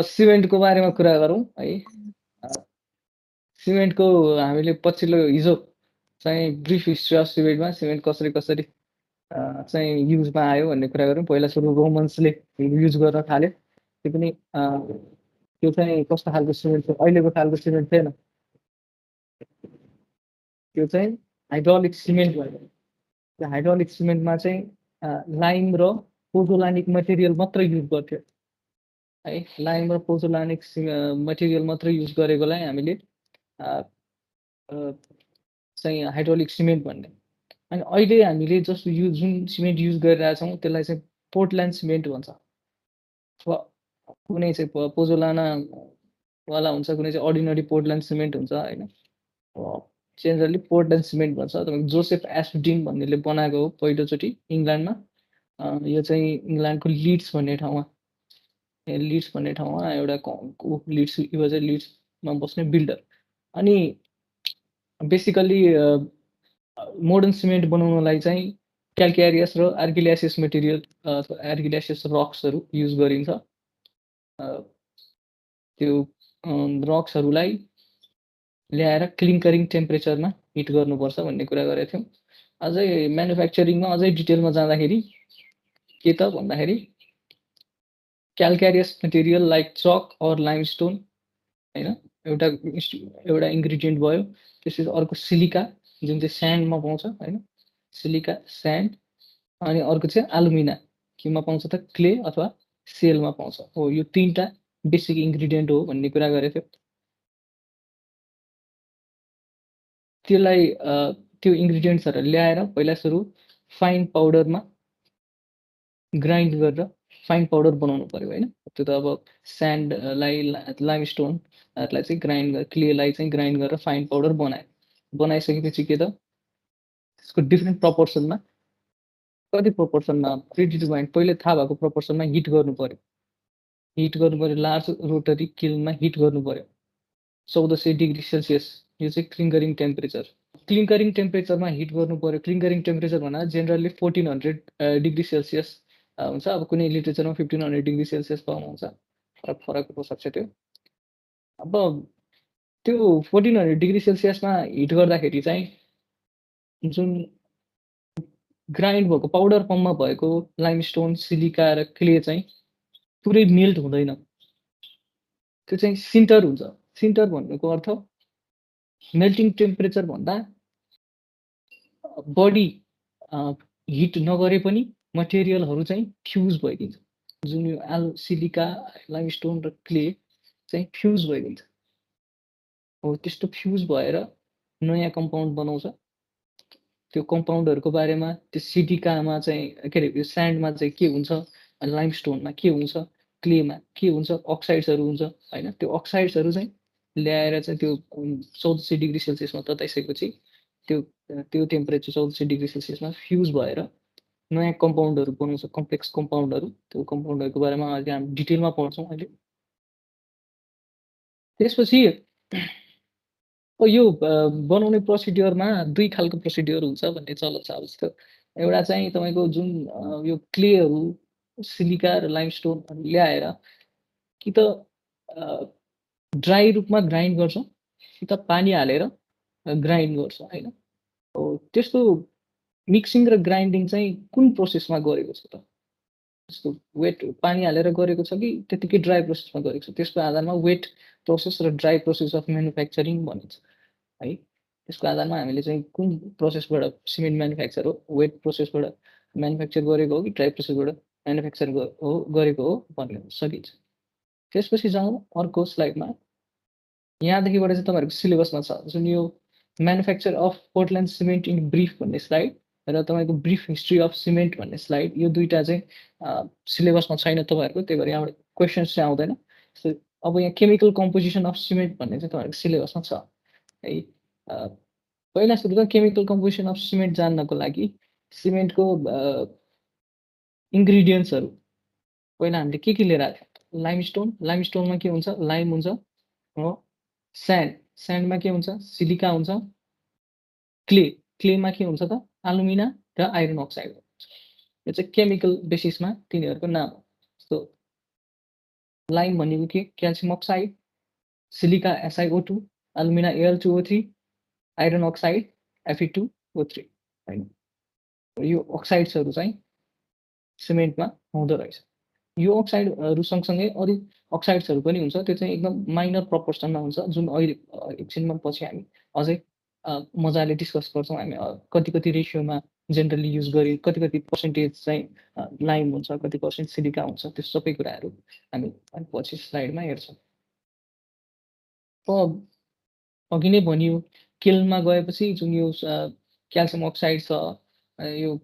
सिमेन्टको बारेमा कुरा गरौँ है। अ, सिमेन्टको हामीले पछिल्लो हिजो चाहिँ ब्रिफ हिस्ट्री अफ सिमेन्टमा सिमेन्ट कसरी चाहिँ युजमा आयो भन्ने कुरा गरौँ। पहिला सुरु रोमन्सले युज गर्न थाल्यो। त्यो पनि त्यो चाहिँ कस्तो खालको सिमेन्ट थियो, अहिलेको खालको सिमेन्ट थिएन। त्यो चाहिँ हाइड्रोलिक सिमेन्ट भयो। त्यो हाइड्रोलिक सिमेन्टमा चाहिँ लाइम र पोजोलानिक मटेरियल मात्रै युज गर्थ्यो है। लाइम र पोजोलानिक मटेरियल मात्रै युज गरेकोलाई हामीले अ, अ, चाहिँ हाइड्रोलिक सिमेन्ट भन्ने। अनि अहिले हामीले जस्तो जुन सिमेन्ट युज गरिरहेछौँ त्यसलाई चाहिँ पोर्टल्यान्ड सिमेन्ट भन्छ। अथवा कुनै चाहिँ पोजोलाना वाला हुन्छ, कुनै चाहिँ अर्डिनरी पोर्टल्यान्ड सिमेन्ट हुन्छ होइन। जेनरली पोर्टल्यान्ड सिमेन्ट भन्छ। तपाईँको जोसेफ एस्पडिन भन्नेले बनाएको हो पहिलोचोटि इङ्ल्यान्डमा। यो चाहिँ इङ्ल्यान्डको लिड्स भन्ने ठाउँमा एउटा लिड्स, यो चाहिँ लिड्समा बस्ने बिल्डर। अनि बेसिकल्ली मोडर्न सिमेन्ट बनाउनलाई चाहिँ क्याल्केरियस र आर्गिल्यासियस मेटेरियल अथवा आर्गिल्यासियस रक्सहरू युज गरिन्छ। त्यो रक्सहरूलाई ल्याएर क्लिङ्करिङ टेम्परेचरमा हिट गर्नुपर्छ भन्ने कुरा गरेका थियौँ। अझै म्यानुफ्याक्चरिङमा अझै डिटेलमा जाँदाखेरि के त भन्दाखेरि calcareous material like chalk or limestone होइन, एउटा इन्ग्रिडियन्ट भयो। त्यसपछि अर्को सिलिका, जुन चाहिँ स्यान्डमा पाउँछ होइन, सिलिका स्यान्ड। अनि अर्को चाहिँ एलुमिना, केमा पाउँछ त, क्ले अथवा सेलमा पाउँछ हो। यो तीनटा बेसिक इन्ग्रिडियन्ट हो भन्ने कुरा गरेको थियो। त्यसलाई त्यो इन्ग्रिडियन्ट्सहरू ल्याएर पहिला सुरु फाइन पाउडरमा ग्राइन्ड गरेर फाइन पाउडर बनाउनु पर्यो होइन। त्यो त अब स्यान्डलाई लाइमस्टोनहरूलाई चाहिँ ग्राइन्ड गरेर, क्लेलाई चाहिँ ग्राइन्ड गरेर फाइन पाउडर बनाइसकेपछि के त त्यसको डिफ्रेन्ट प्रपोर्सनमा, कति प्रपोर्सनमा प्रिडिटरमाइन्ड पहिले थाहा भएको प्रपोर्सनमा हिट गर्नु पर्यो। लार्ज रोटरी किल्नमा हिट गर्नु पर्यो 1400 डिग्री सेल्सियस। यो चाहिँ क्लिङ्करिङ टेम्परेचर। क्लिङ्करिङ टेम्परेचरमा हिट गर्नु पर्यो। क्लिङ्करिङ टेम्परेचर भन्दा जेनरली 1400 डिग्री सेल्सियस हुन्छ। अब कुनै लिटरेचरमा 1500 डिग्री सेल्सियस पाउनुहुन्छ, फरक हुनसक्छ त्यो। अब त्यो 1400 डिग्री सेल्सियसमा हिट गर्दाखेरि चाहिँ जुन ग्राइन्ड भएको पाउडर फर्ममा भएको लाइमस्टोन, सिलिका र क्ले चाहिँ पुरै मेल्ट हुँदैन। त्यो चाहिँ सिन्टर हुन्छ। सिन्टर भन्नुको अर्थ मेल्टिङ टेम्परेचर भन्दा बढी हिट नगरे पनि मटेरियलहरू चाहिँ फ्युज भइदिन्छ। जुन यो सिलिका, लाइमस्टोन र क्ले चाहिँ फ्युज भइदिन्छ हो। त्यस्तो फ्युज भएर नयाँ कम्पाउन्ड बनाउँछ। त्यो कम्पाउन्डहरूको बारेमा त्यो सिलिकामा चाहिँ के अरे, यो स्यान्डमा चाहिँ के हुन्छ, लाइमस्टोनमा के हुन्छ, क्लेमा के हुन्छ, अक्साइड्सहरू हुन्छ होइन। त्यो अक्साइड्सहरू चाहिँ ल्याएर चाहिँ त्यो 1400 डिग्री सेल्सियसमा तताइसकेपछि त्यो त्यो टेम्परेचर 1400 डिग्री सेल्सियसमा फ्युज भएर नयाँ कम्पाउन्डहरू बनाउँछ, कम्प्लेक्स कम्पाउन्डहरू। त्यो कम्पाउन्डहरूको बारेमा अहिले हामी डिटेलमा पढ्छौँ अहिले। त्यसपछि यो बनाउने प्रोसिड्युरमा दुई खालको प्रोसिड्युर हुन्छ भन्ने चलन छ। अब जस्तो एउटा चाहिँ तपाईँको जुन यो क्लेहरू, सिलिका र लाइमस्टोनहरू ल्याएर कि त ड्राई रूपमा ग्राइन्ड गर्छ, कि त पानी हालेर ग्राइन्ड गर्छ होइन। हो, त्यस्तो मिक्सिङ र ग्राइन्डिङ चाहिँ कुन प्रोसेसमा गरेको छ त? जस्तो वेट पानी हालेर गरेको छ कि त्यतिकै ड्राई प्रोसेसमा गरेको छ, त्यसको आधारमा वेट प्रोसेस र ड्राई प्रोसेस अफ म्यानुफ्याक्चरिङ भनिन्छ है। त्यसको आधारमा हामीले चाहिँ कुन प्रोसेसबाट सिमेन्ट म्यानुफ्याक्चर हो, वेट प्रोसेसबाट म्यानुफ्याक्चर गरेको हो कि ड्राई प्रोसेसबाट म्यानुफ्याक्चर गरेको हो भन्ने सकिन्छ। त्यसपछि जाउँ अर्को स्लाइडमा। यहाँदेखिबाट चाहिँ तपाईँहरूको सिलेबसमा छ जुन यो manufacture of Portland cement in brief भन्ने स्लाइड र तपाईँको ब्रिफ हिस्ट्री अफ सिमेन्ट भन्ने स्लाइड। यो दुईवटा चाहिँ सिलेबसमा छैन तपाईँहरूको, त्यही भएर यहाँबाट क्वेसन्स चाहिँ आउँदैन। अब यहाँ केमिकल कम्पोजिसन अफ सिमेन्ट भन्ने चाहिँ तपाईँहरूको सिलेबसमा छ है। पहिला सुरु त केमिकल कम्पोजिसन अफ सिमेन्ट जान्नको लागि सिमेन्टको इन्ग्रिडियन्ट्सहरू पहिला हामीले के लिएर आएको थियौँ। लाइमस्टोनमा के हुन्छ, लाइम हुन्छ हो। स्यान्डमा के हुन्छ, सिलिका हुन्छ। क्लेमा के हुन्छ त, एलुमिना र आइरन अक्साइड। यो चाहिँ केमिकल बेसिसमा तिनीहरूको नाम हो। लाइम भनेको के? Calcium oxide, silica SiO2, alumina Al2O3, iron oxide Fe2O3 हैन। यो अक्साइड्सहरू चाहिँ सिमेन्टमा हुँदो रहेछ। यो अक्साइडहरू सँगसँगै अरू अक्साइड्सहरू पनि हुन्छ, त्यो चाहिँ एकदम माइनर प्रोपोर्सनमा हुन्छ, जुन अहिले एकछिनमा पछि हामी अझै मजाले डिस्कस गर्छौँ हामी कति रेसियोमा जेनरली युज गरी कति पर्सेन्टेज चाहिँ लाइम हुन्छ, कति पर्सेन्ट सिलिका हुन्छ, त्यो सबै कुराहरू हामी पछि स्लाइडमा हेर्छौँ। अघि नै भनियो किल्नमा गएपछि जुन यो क्याल्सियम अक्साइड छ, यो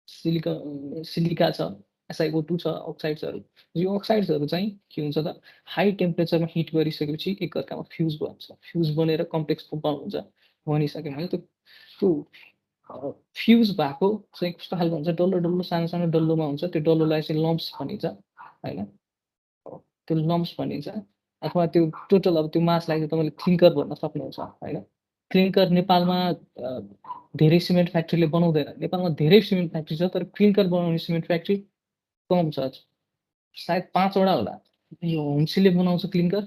सिलिका छ, SiO2 छ, अक्साइड्सहरू। यो अक्साइड्सहरू चाहिँ के हुन्छ त हाई टेम्परेचरमा हिट गरिसकेपछि एकअर्कामा फ्युज बन्छ। फ्युज बनेर कम्प्लेक्स कम्पाउन्ड हुन्छ भनिसक्यो भने त्यो फ्युज भएको चाहिँ कस्तो खालको हुन्छ, डल्लो सानो डल्लोमा हुन्छ। त्यो डल्लोलाई चाहिँ लम्प्स भनिन्छ होइन। त्यो लम्प्स भनिन्छ अथवा त्यो टोटल अब त्यो मासलाई चाहिँ तपाईँले क्लिङ्कर भन्न सक्नुहुन्छ होइन। क्लिङ्कर नेपालमा धेरै सिमेन्ट फ्याक्ट्रीले बनाउँदैन। नेपालमा धेरै सिमेन्ट फ्याक्ट्री छ, तर क्लिङ्कर बनाउने सिमेन्ट फ्याक्ट्री कम छ। सायद 5 वटा होला। यो होम्सीले बनाउँछ क्लिङ्कर,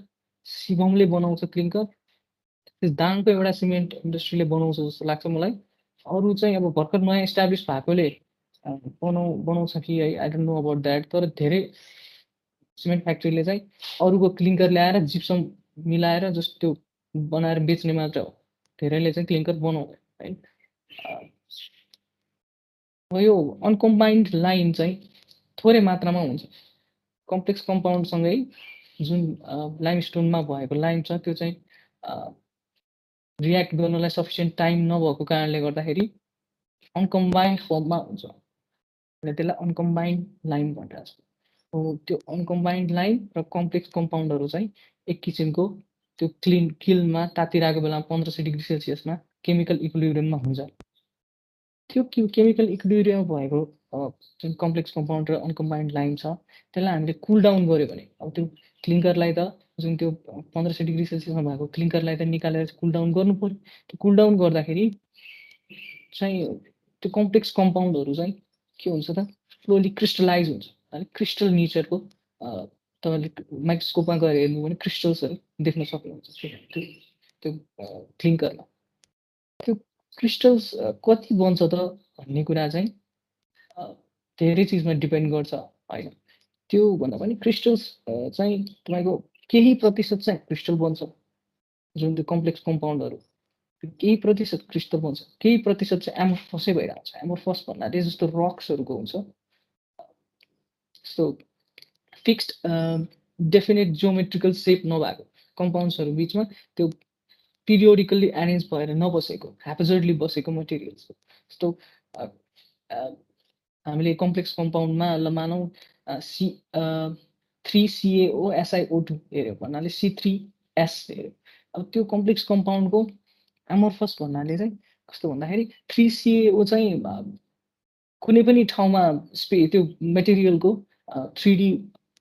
शिवमले बनाउँछ क्लिङ्कर, त्यो दाङको एउटा सिमेन्ट इन्डस्ट्रीले बनाउँछ जस्तो लाग्छ मलाई। अरू चाहिँ अब भर्खर नयाँ इस्टाब्लिस भएकोले बनाउँछ कि है, I don't know about that. तर धेरै सिमेन्ट फ्याक्ट्रीले चाहिँ अरूको क्लिङ्कर ल्याएर जिप्सम मिलाएर जस्तो त्यो बनाएर बेच्ने मात्र हो। धेरैले चाहिँ क्लिङ्कर बनाउँदैन है। यो अनकम्बाइन्ड लाइम चाहिँ थोरै मात्रामा हुन्छ। कम्प्लेक्स कम्पाउन्डसँगै जुन लाइमस्टोनमा भएको लाइम छ त्यो चाहिँ रियाक्ट गर्नलाई सफिसियन्ट टाइम नभएको कारणले गर्दाखेरि अनकम्बाइन्ड फर्ममा हुन्छ। त्यसलाई अनकम्बाइन्ड लाइम भनिरहेको छ। त्यो अनकम्बाइन्ड लाइम र कम्प्लेक्स कम्पाउन्डहरू चाहिँ एक किसिमको त्यो किल्नमा तातिरहेको बेलामा 1500 डिग्री सेल्सियसमा केमिकल इक्विलिब्रियममा हुन्छ। त्यो केमिकल इक्विलिब्रियम भएको जुन कम्प्लेक्स कम्पाउन्ड र अनकम्बाइन्ड लाइम छ त्यसलाई हामीले कुल डाउन गऱ्यो भने अब त्यो क्लिङ्करलाई त जुन त्यो 1500 डिग्री सेल्सियसमा भएको क्लिङ्करलाई त निकालेर कुल डाउन गर्नु पर्यो। त्यो कुल डाउन गर्दाखेरि चाहिँ त्यो कम्प्लेक्स कम्पाउन्डहरू चाहिँ के हुन्छ त स्लोली क्रिस्टलाइज हुन्छ। अलिक क्रिस्टल नेचरको तपाईँले माइक्रोस्कोपमा गएर हेर्नु भने क्रिस्टल्सहरू देख्न सक्नुहुन्छ त्यो त्यो क्लिङ्करमा। त्यो क्रिस्टल्स कति बन्छ त भन्ने कुरा चाहिँ धेरै चिजमा डिपेन्ड गर्छ होइन। त्यो भन्दा पनि क्रिस्टल्स चाहिँ तपाईँको केही प्रतिशत चाहिँ क्रिस्टल बन्छ। जुन त्यो कम्प्लेक्स कम्पाउन्डहरू केही प्रतिशत क्रिस्टल बन्छ, केही प्रतिशत चाहिँ एमोर्फसै भइरहेको छ। एमोर्फस भन्नाले जस्तो रक्सहरूको हुन्छ, सो फिक्स्ड डेफिनेट जियोमेट्रिकल सेप नभएको कम्पाउन्ड्सहरू बिचमा त्यो पिरियोडिकल्ली एरेन्ज भएर नबसेको ह्याप्जर्डली बसेको मटेरियल्स हो। जस्तो हामीले कम्प्लेक्स कम्पाउन्डमा ल मानौँ 3CaO SiO2 हेऱ्यो भन्नाले C3S हेऱ्यो। अब त्यो कम्प्लेक्स कम्पाउन्डको एमोर्फस भन्नाले चाहिँ कस्तो भन्दाखेरि 3CaO चाहिँ कुनै पनि ठाउँमा त्यो मेटेरियलको 3D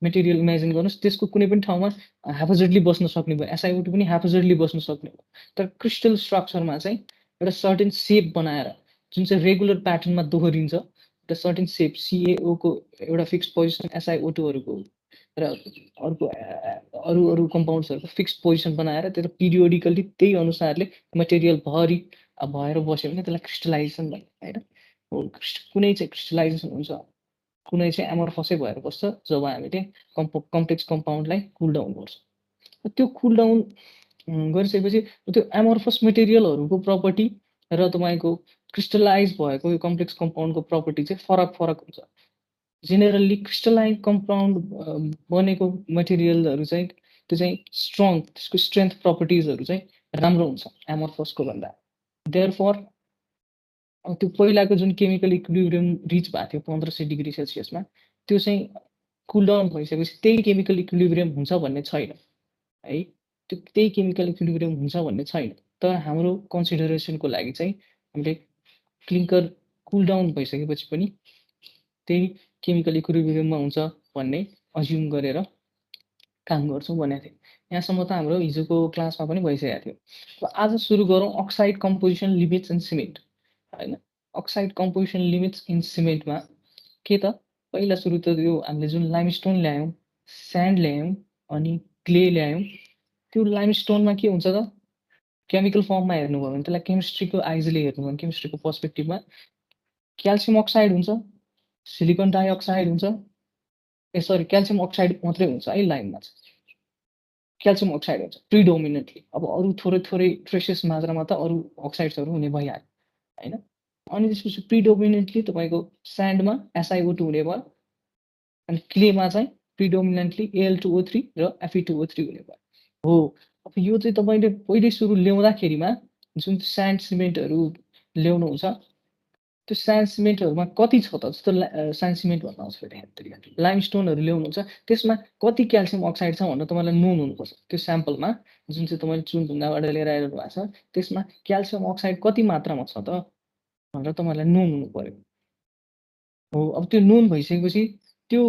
मेटेरियल इमेजिन गर्नुहोस्, त्यसको कुनै पनि ठाउँमा ह्याप्जर्डली बस्न सक्ने भयो। SiO2 पनि ह्याप्जर्डली बस्न सक्ने भयो। तर क्रिस्टल स्ट्रक्चरमा चाहिँ एउटा सर्टेन सेप बनाएर जुन चाहिँ रेगुलर प्याटर्नमा दोहोरिन्छ, एउटा सर्टेन सेप CaO को एउटा फिक्स पोजिसन SiO2हरूको र अरू कम्पाउन्ड्सहरूको फिक्स पोजिसन बनाएर त्यो पिरियोडिकल्ली त्यही अनुसारले मटेरियल भरि भएर बस्यो भने त्यसलाई क्रिस्टलाइजेसन भन्छ होइन। कुनै चाहिँ क्रिस्टलाइजेसन हुन्छ, कुनै चाहिँ एमोर्फसै भएर बस्छ जब हामीले कम्प्लेक्स कम्पाउन्डलाई कुल डाउन गर्छौँ। त्यो कुल डाउन गरिसकेपछि त्यो एमोर्फस मेटेरियलहरूको प्रपर्टी र तपाईँको क्रिस्टलाइज भएको यो कम्प्लेक्स कम्पाउन्डको प्रपर्टी चाहिँ फरक हुन्छ। जेनेरली क्रिस्टलाइन कम्पाउन्ड बनेको मटेरियलहरू चाहिँ त्यो चाहिँ स्ट्रङ, त्यसको स्ट्रेन्थ प्रपर्टिजहरू चाहिँ राम्रो हुन्छ एमोर्फसको भन्दा। देयरफर त्यो पहिलाको जुन केमिकल इक्विलिब्रियम रिच भएको थियो 1500 डिग्री सेल्सियसमा, त्यो चाहिँ कुल डाउन भइसकेपछि त्यही केमिकल इक्विलिब्रियम हुन्छ भन्ने छैन है। त्यो त्यही केमिकल इक्विलिब्रियम हुन्छ भन्ने छैन। तर हाम्रो कन्सिडरेसनको लागि चाहिँ हामीले क्लिङ्कर कुल डाउन भइसकेपछि पनि त्यही केमिकल इक्विलिब्रियममा हुन्छ भन्ने अज्युम गरेर काम गर्छौँ भनेको थिएँ। यहाँसम्म त हाम्रो हिजोको क्लासमा पनि भइसकेको थियो। अब आज सुरु गरौँ oxide composition limits in cement होइन। अक्साइड कम्पोजिसन लिमिट्स इन सिमेन्टमा के त पहिला सुरु त यो हामीले जुन लाइमस्टोन ल्यायौँ स्यान्ड ल्यायौँ अनि क्ले ल्यायौँ, त्यो लाइमस्टोनमा के हुन्छ त केमिकल फर्ममा हेर्नुभयो भने त्यसलाई केमिस्ट्रीको आइजले हेर्नुभयो भने केमिस्ट्रीको पर्सपेक्टिभमा क्याल्सियम अक्साइड हुन्छ, सिलिकन डाइअक्साइड हुन्छ, सरी क्याल्सियम अक्साइड मात्रै हुन्छ है लाइममा चाहिँ। क्याल्सियम अक्साइड हुन्छ प्रिडोमिनेन्टली। अब अरू थोरै ट्रेसेस मात्रामा त अरू अक्साइड्सहरू हुने भइहाल्यो होइन। अनि त्यसपछि प्रिडोमिनेन्टली तपाईँको स्यान्डमा SiO2 हुने भयो अनि क्लेमा चाहिँ प्रिडोमिनेन्टली Al2O3 र Fe2O3 हुने भयो। हो, अब यो चाहिँ तपाईँले पहिल्यै सुरु ल्याउँदाखेरिमा जुन स्यान्ड सिमेन्टहरू ल्याउनुहुन्छ त्यो स्यान्ड सिमेन्टहरूमा कति छ त जस्तो स्यान्ड सिमेन्ट भन्न आउँछ फेरि लाइमस्टोनहरू ल्याउनुहुन्छ त्यसमा कति क्याल्सियम अक्साइड छ भनेर तपाईँलाई नोन हुनुपर्छ। त्यो स्याम्पलमा जुन चाहिँ तपाईँले चुनढुङ्गाबाट लिएर आइरहनु भएको छ त्यसमा क्याल्सियम अक्साइड कति मात्रामा छ त भनेर तपाईँलाई नोन हुनु पर्यो। हो, अब त्यो नोन भइसकेपछि त्यो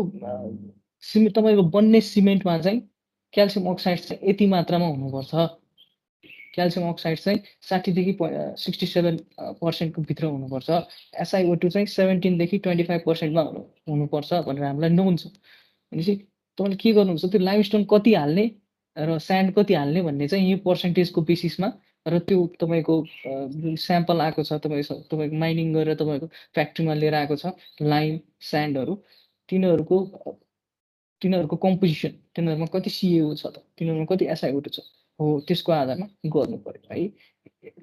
सिमेन्ट तपाईँको बन्ने सिमेन्टमा चाहिँ क्याल्सियम अक्साइड चाहिँ यति मात्रामा हुनुपर्छ। क्याल्सियम अक्साइड चाहिँ 60 देखि 67% को भित्र हुनुपर्छ। SiO2 चाहिँ 17 देखि 25% मा हुनुपर्छ भनेर हामीलाई नोन छ। भनेपछि तपाईँले के गर्नुहुन्छ त्यो लाइमस्टोन कति हाल्ने र स्यान्ड कति हाल्ने भन्ने चाहिँ यो पर्सेन्टेजको बेसिसमा र त्यो तपाईँको जुन स्याम्पल आएको छ तपाईँको माइनिङ गरेर तपाईँको फ्याक्ट्रीमा लिएर आएको छ लाइम, स्यान्डहरू तिनीहरूको कम्पोजिसन तिनीहरूमा कति CaO छ त तिनीहरूमा कति SiO2 छ हो त्यसको आधारमा गर्नु पर्यो है।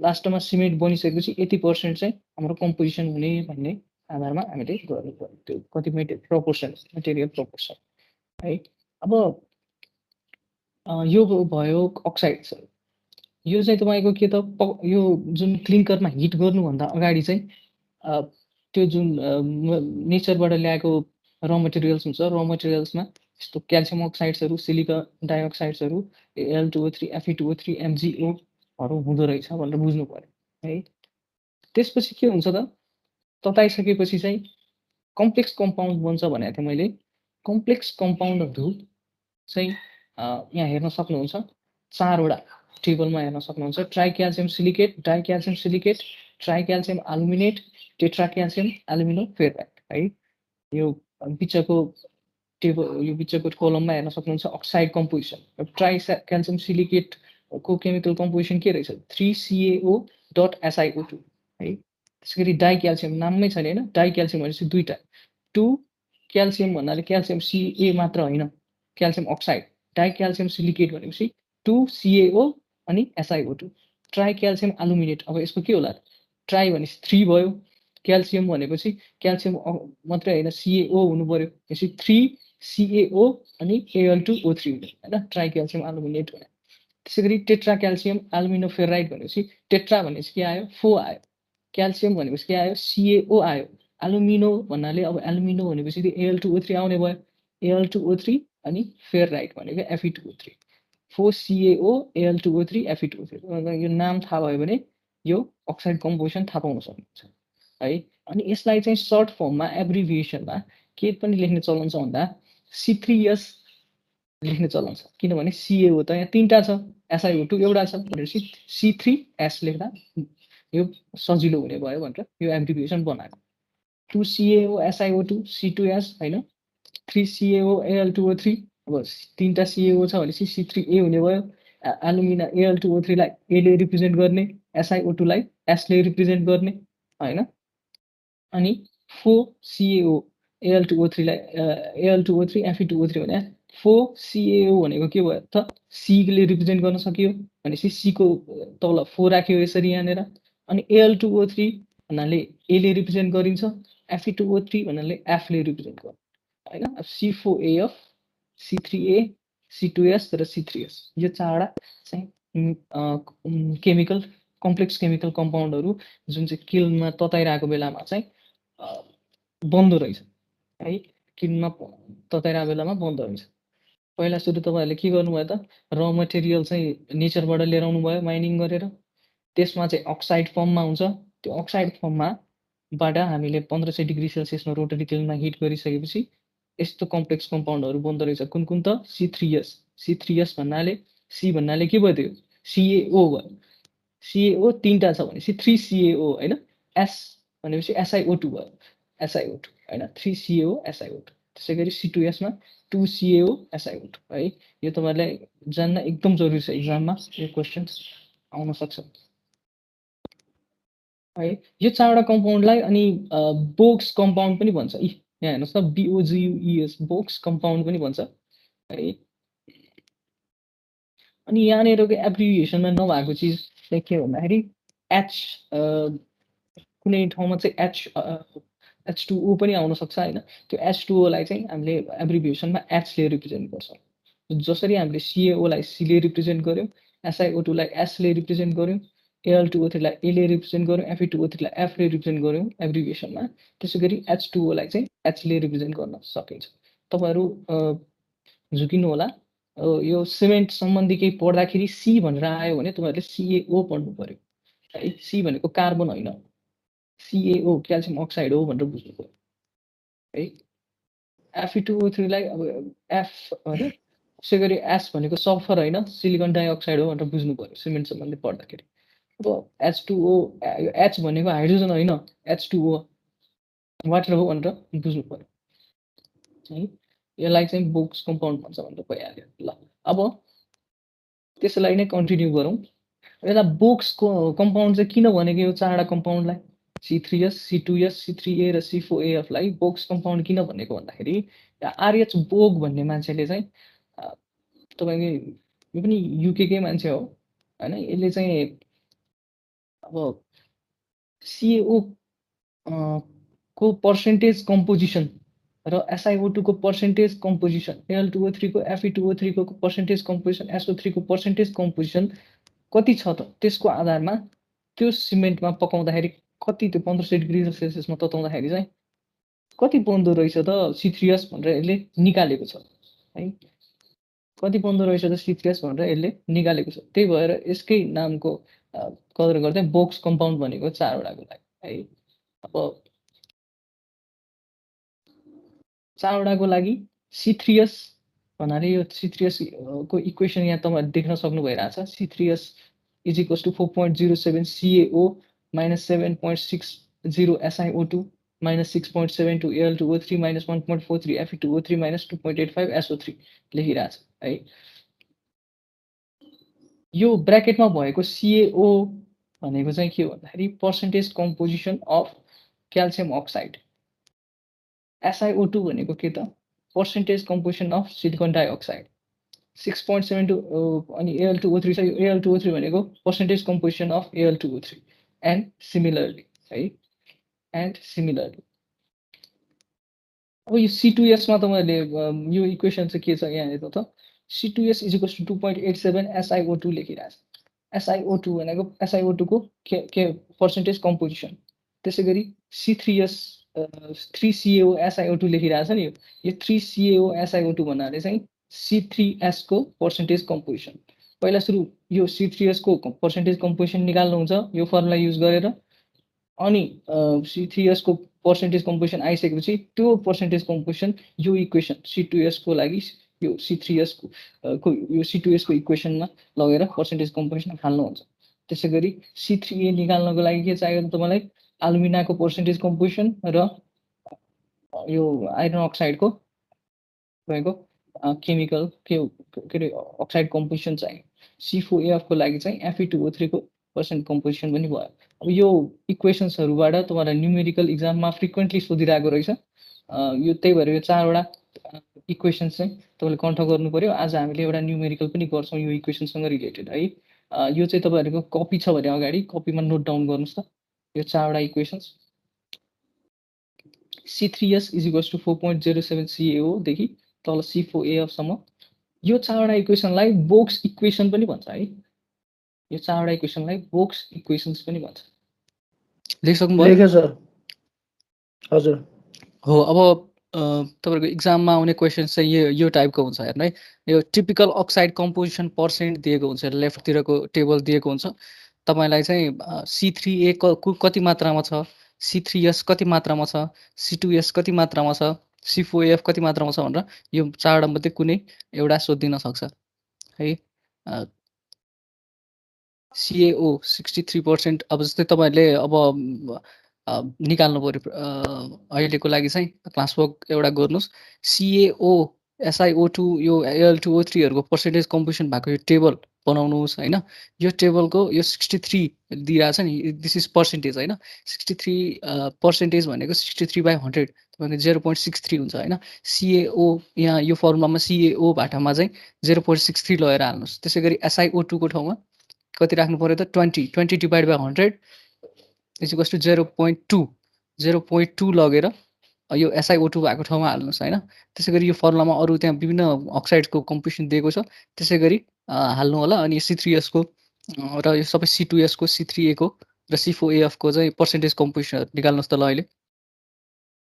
लास्टमा सिमेन्ट बनिसकेपछि यति % चाहिँ हाम्रो कम्पोजिसन हुने भन्ने आधारमा हामीले गर्नु पर्यो त्यो कति प्रपोर्सन मटेरियल प्रपोर्सन है। अब यो भयो अक्साइड्सहरू। यो चाहिँ तपाईँको के त यो जुन क्लिङ्करमा हिट गर्नुभन्दा अगाडि चाहिँ त्यो जुन नेचरबाट ल्याएको र मटेरियल्स हुन्छ र मटेरियल्समा यस्तो क्याल्सियम अक्साइड्सहरू, सिलिकन डाइअक्साइड्सहरू, Al2O3, Fe2O3, MgOहरू हुँदो रहेछ भनेर बुझ्नु पर्यो है। त्यसपछि के हुन्छ त तताइसकेपछि चाहिँ कम्प्लेक्स कम्पाउन्ड बन्छ भनेको थिएँ मैले। कम्प्लेक्स कम्पाउन्डहरू चाहिँ यहाँ हेर्न सक्नुहुन्छ 4 वटा टेबलमा हेर्न सक्नुहुन्छ। Tricalcium silicate, dicalcium silicate, tricalcium aluminate, tetracalcium aluminoferrite है। यो बिचको यो बिचको कलममा हेर्न सक्नुहुन्छ अक्साइड कम्पोजिसन। ट्राइक्याल्सियम सिलिकेटको केमिकल कम्पोजिसन के रहेछ 3CaO.SiO2 है। त्यसैगरी डाइक्याल्सियम नाममै छैन होइन, डाइक्याल्सियम भनेपछि दुईटा 2 क्याल्सियम भन्नाले क्याल्सियम Ca मात्र होइन क्याल्सियम अक्साइड। डाइक्याल्सियम सिलिकेट भनेपछि 2CaO अनि SiO2। ट्राइक्याल्सियम एल्युमिनेट अब यसको के होला ट्राई भनेपछि 3 भयो, क्याल्सियम भनेपछि क्याल्सियम मात्रै होइन CaO हुनु पर्यो भनेपछि 3CaO अनि Al2O3 हुने होइन ट्राइक्याल्सियम एल्युमिनेट हुने। त्यसैगरी टेट्राक्याल्सियम एल्युमिनोफेराइड भनेपछि टेट्रा भनेपछि के आयो 4 आयो, क्याल्सियम भनेपछि के आयो CaO आयो, एल्युमिनो भन्नाले अब एल्युमिनो भनेपछि Al2O3 आउने भयो, Al2O3 अनि फेराइड भनेको Fe2O3, 4CaO Al2O3 Fe2O3। यो नाम थाहा भयो भने यो अक्साइड कम्पोजिसन थाहा पाउन सक्नुहुन्छ है। अनि यसलाई चाहिँ सर्ट फर्ममा एब्रिभिएसनमा के पनि लेख्ने चलन छ भन्दा C3S लेख्ने चलन छ, किनभने CaO त यहाँ 3टा छ, SiO2 एउटा छ भनेपछि C3S लेख्दा यो सजिलो हुने भयो भनेर यो एब्रिभिएसन बनाएको। 2CaO SiO2 C2S होइन, 3CaO Al2O3 अब 3टा CaO छ भनेपछि C3A हुने भयो। एल्युमिना Al2O3 लाई A ले रिप्रेजेन्ट गर्ने, SiO2 लाई S ले रिप्रेजेन्ट गर्ने होइन। अनि 4CaO Al2O3 लाई Al2O3 Fe2O3 भने 4CaO भनेको के भयो त C ले रिप्रेजेन्ट गर्न सक्यो भनेपछि C को तल 4 राख्यो यसरी यहाँनिर। अनि Al2O3 भन्नाले A ले रिप्रेजेन्ट गरिन्छ, Fe2O3 भन्नाले F ले रिप्रेजेन्ट गर्छ होइन। अब C4AF, C3A, C2S र C3S यो 4वटा चाहिँ केमिकल कम्प्लेक्स केमिकल कम्पाउन्डहरू जुन चाहिँ किल्नमा तताइरहेको बेलामा चाहिँ बन्दो रहेछ है। किल्नमा तताइरहेको बेलामा बन्दो रहेछ। पहिला सुरु तपाईँहरूले के गर्नुभयो त र मटेरियल चाहिँ नेचरबाट लिएर आउनुभयो माइनिङ गरेर, त्यसमा चाहिँ अक्साइड फर्ममा हुन्छ। त्यो अक्साइड फर्मबाट हामीले 1500 डिग्री सेल्सियसमा रोटरी किल्नमा हिट गरिसकेपछि यस्तो कम्प्लेक्स कम्पाउन्डहरू बन्दो रहेछ। कुन कुन त C3S। C3S भन्नाले C भन्नाले के भयो त्यो CaO भयो, CaO 3टा छ भनेपछि 3CaO होइन। S भनेपछि SiO2 भयो, SiO2 होइन 3CaO SiO2। त्यसैगरी C2S मा 2CaO SiO2 है। यो तपाईहरुलाई जान्न एकदम जरुरी छ एक्जाममा यो क्वेशन्स आउन सक्छ। है यो चारवटा कम्पाउन्डलाई अनि बोक्स कम्पाउन्ड पनि भन्छ। यहाँ हेर्नुस् त BOGUES बोक्स कम्पाउन्ड पनि भन्छ है। अनि यहाँनिरको एब्रिभिएसनमा नभएको चिज चाहिँ के भन्दाखेरि H कुनै ठाउँमा चाहिँ H2O पनि आउन सक्छ हैन। त्यो H2O लाई चाहिँ हामीले एब्रिभिएसनमा H ले रिप्रेजेन्ट गर्छौँ। जसरी हामीले CaO लाई C ले रिप्रेजेन्ट गर्यौं, SiO2 लाई S ले रिप्रेजेन्ट गर्यौं, Al2O3 लाई A ले रिप्रेजेन्ट गर्यौं, Fe2O3 लाई F ले रिप्रेजेन्ट गर्यौं एब्रिभिएसनमा। त्यसैगरी H2O लाई चाहिँ H ले रिप्रेजेन्ट गर्न सकिन्छ। तपाईहरु झुकिनु होला। यो सिमेन्ट सम्बन्धी केही पढ्दाखेरि C भनेर आयो भने तपाईहरुले CaO पढ्नु पर्यो है। C भनेको कार्बन होइन, CaO क्याल्सियम अक्साइड हो भनेर बुझ्नु पर्यो है। Fe2O3 लाई अब F हैन, त्यसैगरी S भनेको सल्फर होइन, सिलिकन डाइअक्साइड हो भनेर बुझ्नु पर्यो सिमेन्ट सम्बन्धी पढ्दाखेरि। अब H2O यो H भनेको हाइड्रोजन होइन, H2O वाटर हो भनेर बुझ्नु पर्यो है। यसलाई चाहिँ बोक्स कम्पाउन्ड भन्छ भनेर भइहाल्यो। ल अब त्यसलाई नै कन्टिन्यू गरौँ। यसलाई बोक्स कम्पाउन्ड चाहिँ किन भनेको यो चारवटा कम्पाउन्डलाई C3S, C2S, C3A र C4AF लाई बोक्स कम्पाउन्ड किन भनेको भन्दाखेरि RH बोग भन्ने मान्छेले चाहिँ तपाईको यो पनि युकेकै मान्छे हो हैन। यसले चाहिँ अब CaO को पर्सेन्टेज कम्पोजिसन र SiO2 को पर्सेन्टेज कम्पोजिसन, Al2O3 को Fe2O3 को पर्सेन्टेज कम्पोजिसन, SO3 को पर्सेन्टेज कम्पोजिसन कति छ त त्यसको आधारमा त्यो सिमेन्टमा पकाउँदाखेरि कति त्यो 1500 डिग्री सेल्सियसमा तताउँदाखेरि चाहिँ कति बन्दो रहेछ त C3S भनेर यसले निकालेको छ है। कति बन्दो रहेछ त C3S भनेर यसले निकालेको छ। त्यही भएर यसकै नामको कदर गर्दै बोक्स कम्पाउन्ड भनेको चारवटाको लागि है। अब चारवटाको लागि C3S भन्नाले यो C3S को इक्वेसन यहाँ तपाईहरुले देख्न सक्नु भइराछ। C3S = 4.07 CaO - 7.60 SiO2 - 6.72 Al2O3 - 1.43 Fe2O3 - 2.85 SO3 लेखिराछ है। यो ब्र्याकेटमा भएको CaO भनेको चाहिँ के हो भन्दाखेरि percentage composition of calcium oxide. SiO2 भनेको के त percentage composition of silicon dioxide. 6.72 अनि Al2O3 चाहिँ Al2O3 भनेको percentage composition of Al2O3 and similarly है। एन्ड सिमिलरली अब यो C2S मा तपाईहरुले यो इक्वेसन चाहिँ के छ यहाँ हेर्नु त। C2S = 2.87 SiO2 लेखिराछ। SiO2 भनेको SiO2 को के पर्सेन्टेज कम्पोजिसन। त्यसैगरी C3S 3CaO SiO2 लेखिराछ नि यो 3CaO SiO2 भन्नाले चाहिँ C3S को पर्सेन्टेज कम्पोजिसन। पहिला सुरु यो C3S को पर्सेन्टेज कम्पोजिसन निकाल्नु हुन्छ यो फर्मुला युज गरेर। अनि C3S को पर्सेन्टेज कम्पोजिसन आइसकेपछि त्यो पर्सेन्टेज कम्पोजिसन यो इक्वेसन C2S को लागि यो C3S को यो C2S को इक्वेसनमा लगेर पर्सेन्टेज कम्पोजिसन हाल्नु हुन्छ। त्यसैगरी C3A निकाल्नको लागि के चाहियो त तपाईलाई एल्युमिनाको पर्सेन्टेज कम्पोजिसन र यो आइरन अक्साइडको तपाईको केमिकल के अरे अक्साइड कम्पोजिसन चाहियो। C4AF को लागि चाहिँ Fe2O3 को पर्सेन्ट कम्पोजिसन पनि भयो। अब यो इक्वेसन्सहरुबाट तपाईलाई न्युमेरिकल एक्जाममा फ्रिक्वेन्टली सोधिरहेको रहेछ। यो त्यही भएर यो चारवटा इक्वेसन्स चाहिँ तपाईले कन्ठ गर्नु पर्यो। आज हामीले एउटा न्युमेरिकल पनि गर्छौं यो इक्वेसनसँग रिलेटेड है। यो चाहिँ तपाईहरुको कपी छ भने अगाडि कपीमा नोट डाउन गर्नुस् त। यो चारवटा इक्वेसन्स C3S = 4.07 CaO देखि तल C4AF सम्म यो चारवटा इक्वेसनलाई बोक्स इक्वेसन पनि भन्छ है। यो चारवटा इक्वेसनलाई बोक्स इक्वेसन्स पनि भन्छ। लेखिसक्नु भयो? लेखे सर। हजुर। हो अब तपाईहरुको एक्जाममा आउने क्वेशन्स चाहिँ यो टाइपको हुन्छ हेर्नु है। यो टिपिकल अक्साइड कम्पोजिसन पर्सेन्ट दिएको हुन्छ लेफ्टतिरको टेबल दिएको हुन्छ। तपाईलाई चाहिँ C3A कति मात्रामा छ, C3S कति मात्रामा छ, C2S कति मात्रामा छ, C4AF कति मात्रामा छ भनेर यो चारवटा मध्ये कुनै एउटा सोधिन सक्छ है। CaO 63% अब जस्तै तपाईहरुले अब निकाल्नु पर्यो। अहिलेको लागि चाहिँ क्लास वर्क एउटा गर्नुहोस्। CaO SiO2 यो Al2O3 हरूको पर्सेन्टेज कम्पोजिसन भएको यो टेबल बनाउनुहोस् हैन। यो टेबलको यो 63 दिइरहेछ नि, दिस इज पर्सेन्टेज हैन। 63 पर्सेन्टेज भनेको 63/100 तपाईँको 0.63 हुन्छ हैन। CaO यहाँ यो फर्मुलामा CaO भाटामा चाहिँ 0.63 लगेर हाल्नुहोस्। त्यसैगरी SiO2 को ठाउँमा कति राख्नु पर्यो त 20 divide by 100 is equals to 0.2 लगेर यो SiO2 भएको ठाउँमा हाल्नुहोस् हैन। त्यसैगरी यो फर्मुलामा अरु त्यहाँ विभिन्न अक्साइडको कम्पोजिसन दिएको छ, त्यसैगरी हाल्नु होला। अनि C3S को र यो सबै C2S को C3A को र C4AF को चाहिँ पर्सेन्टेज कम्पोजिसन निकाल्नुहोस् त ल अहिले।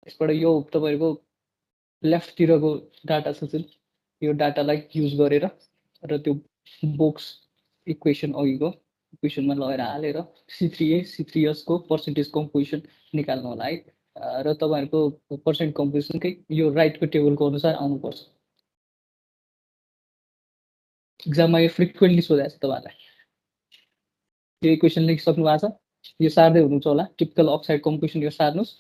यसबाट यो तपाईहरुको लेफ्टतिरको डाटा छ जुन यो डाटालाई युज गरेर र त्यो बक्स इक्वेसन अघिको इक्वेसनमा लगेर हालेर C3A C3S को पर्सेन्टेज कम्पोजिसन निकाल्नु होला है। र तपाईहरुको पर्सेन्ट कम्पोजिसनकै यो राइटको टेबलको अनुसार आउनुपर्छ। एक्जाममा यो फ्रिक्वेन्टली सोधेको छ तपाईहरुलाई। यो इक्वेसन लेखिसक्नु भएको छ, यो सार्दै हुनुहुन्छ होला। टिपिकल अक्साइड कम्पोजिसन यो सार्नुस्।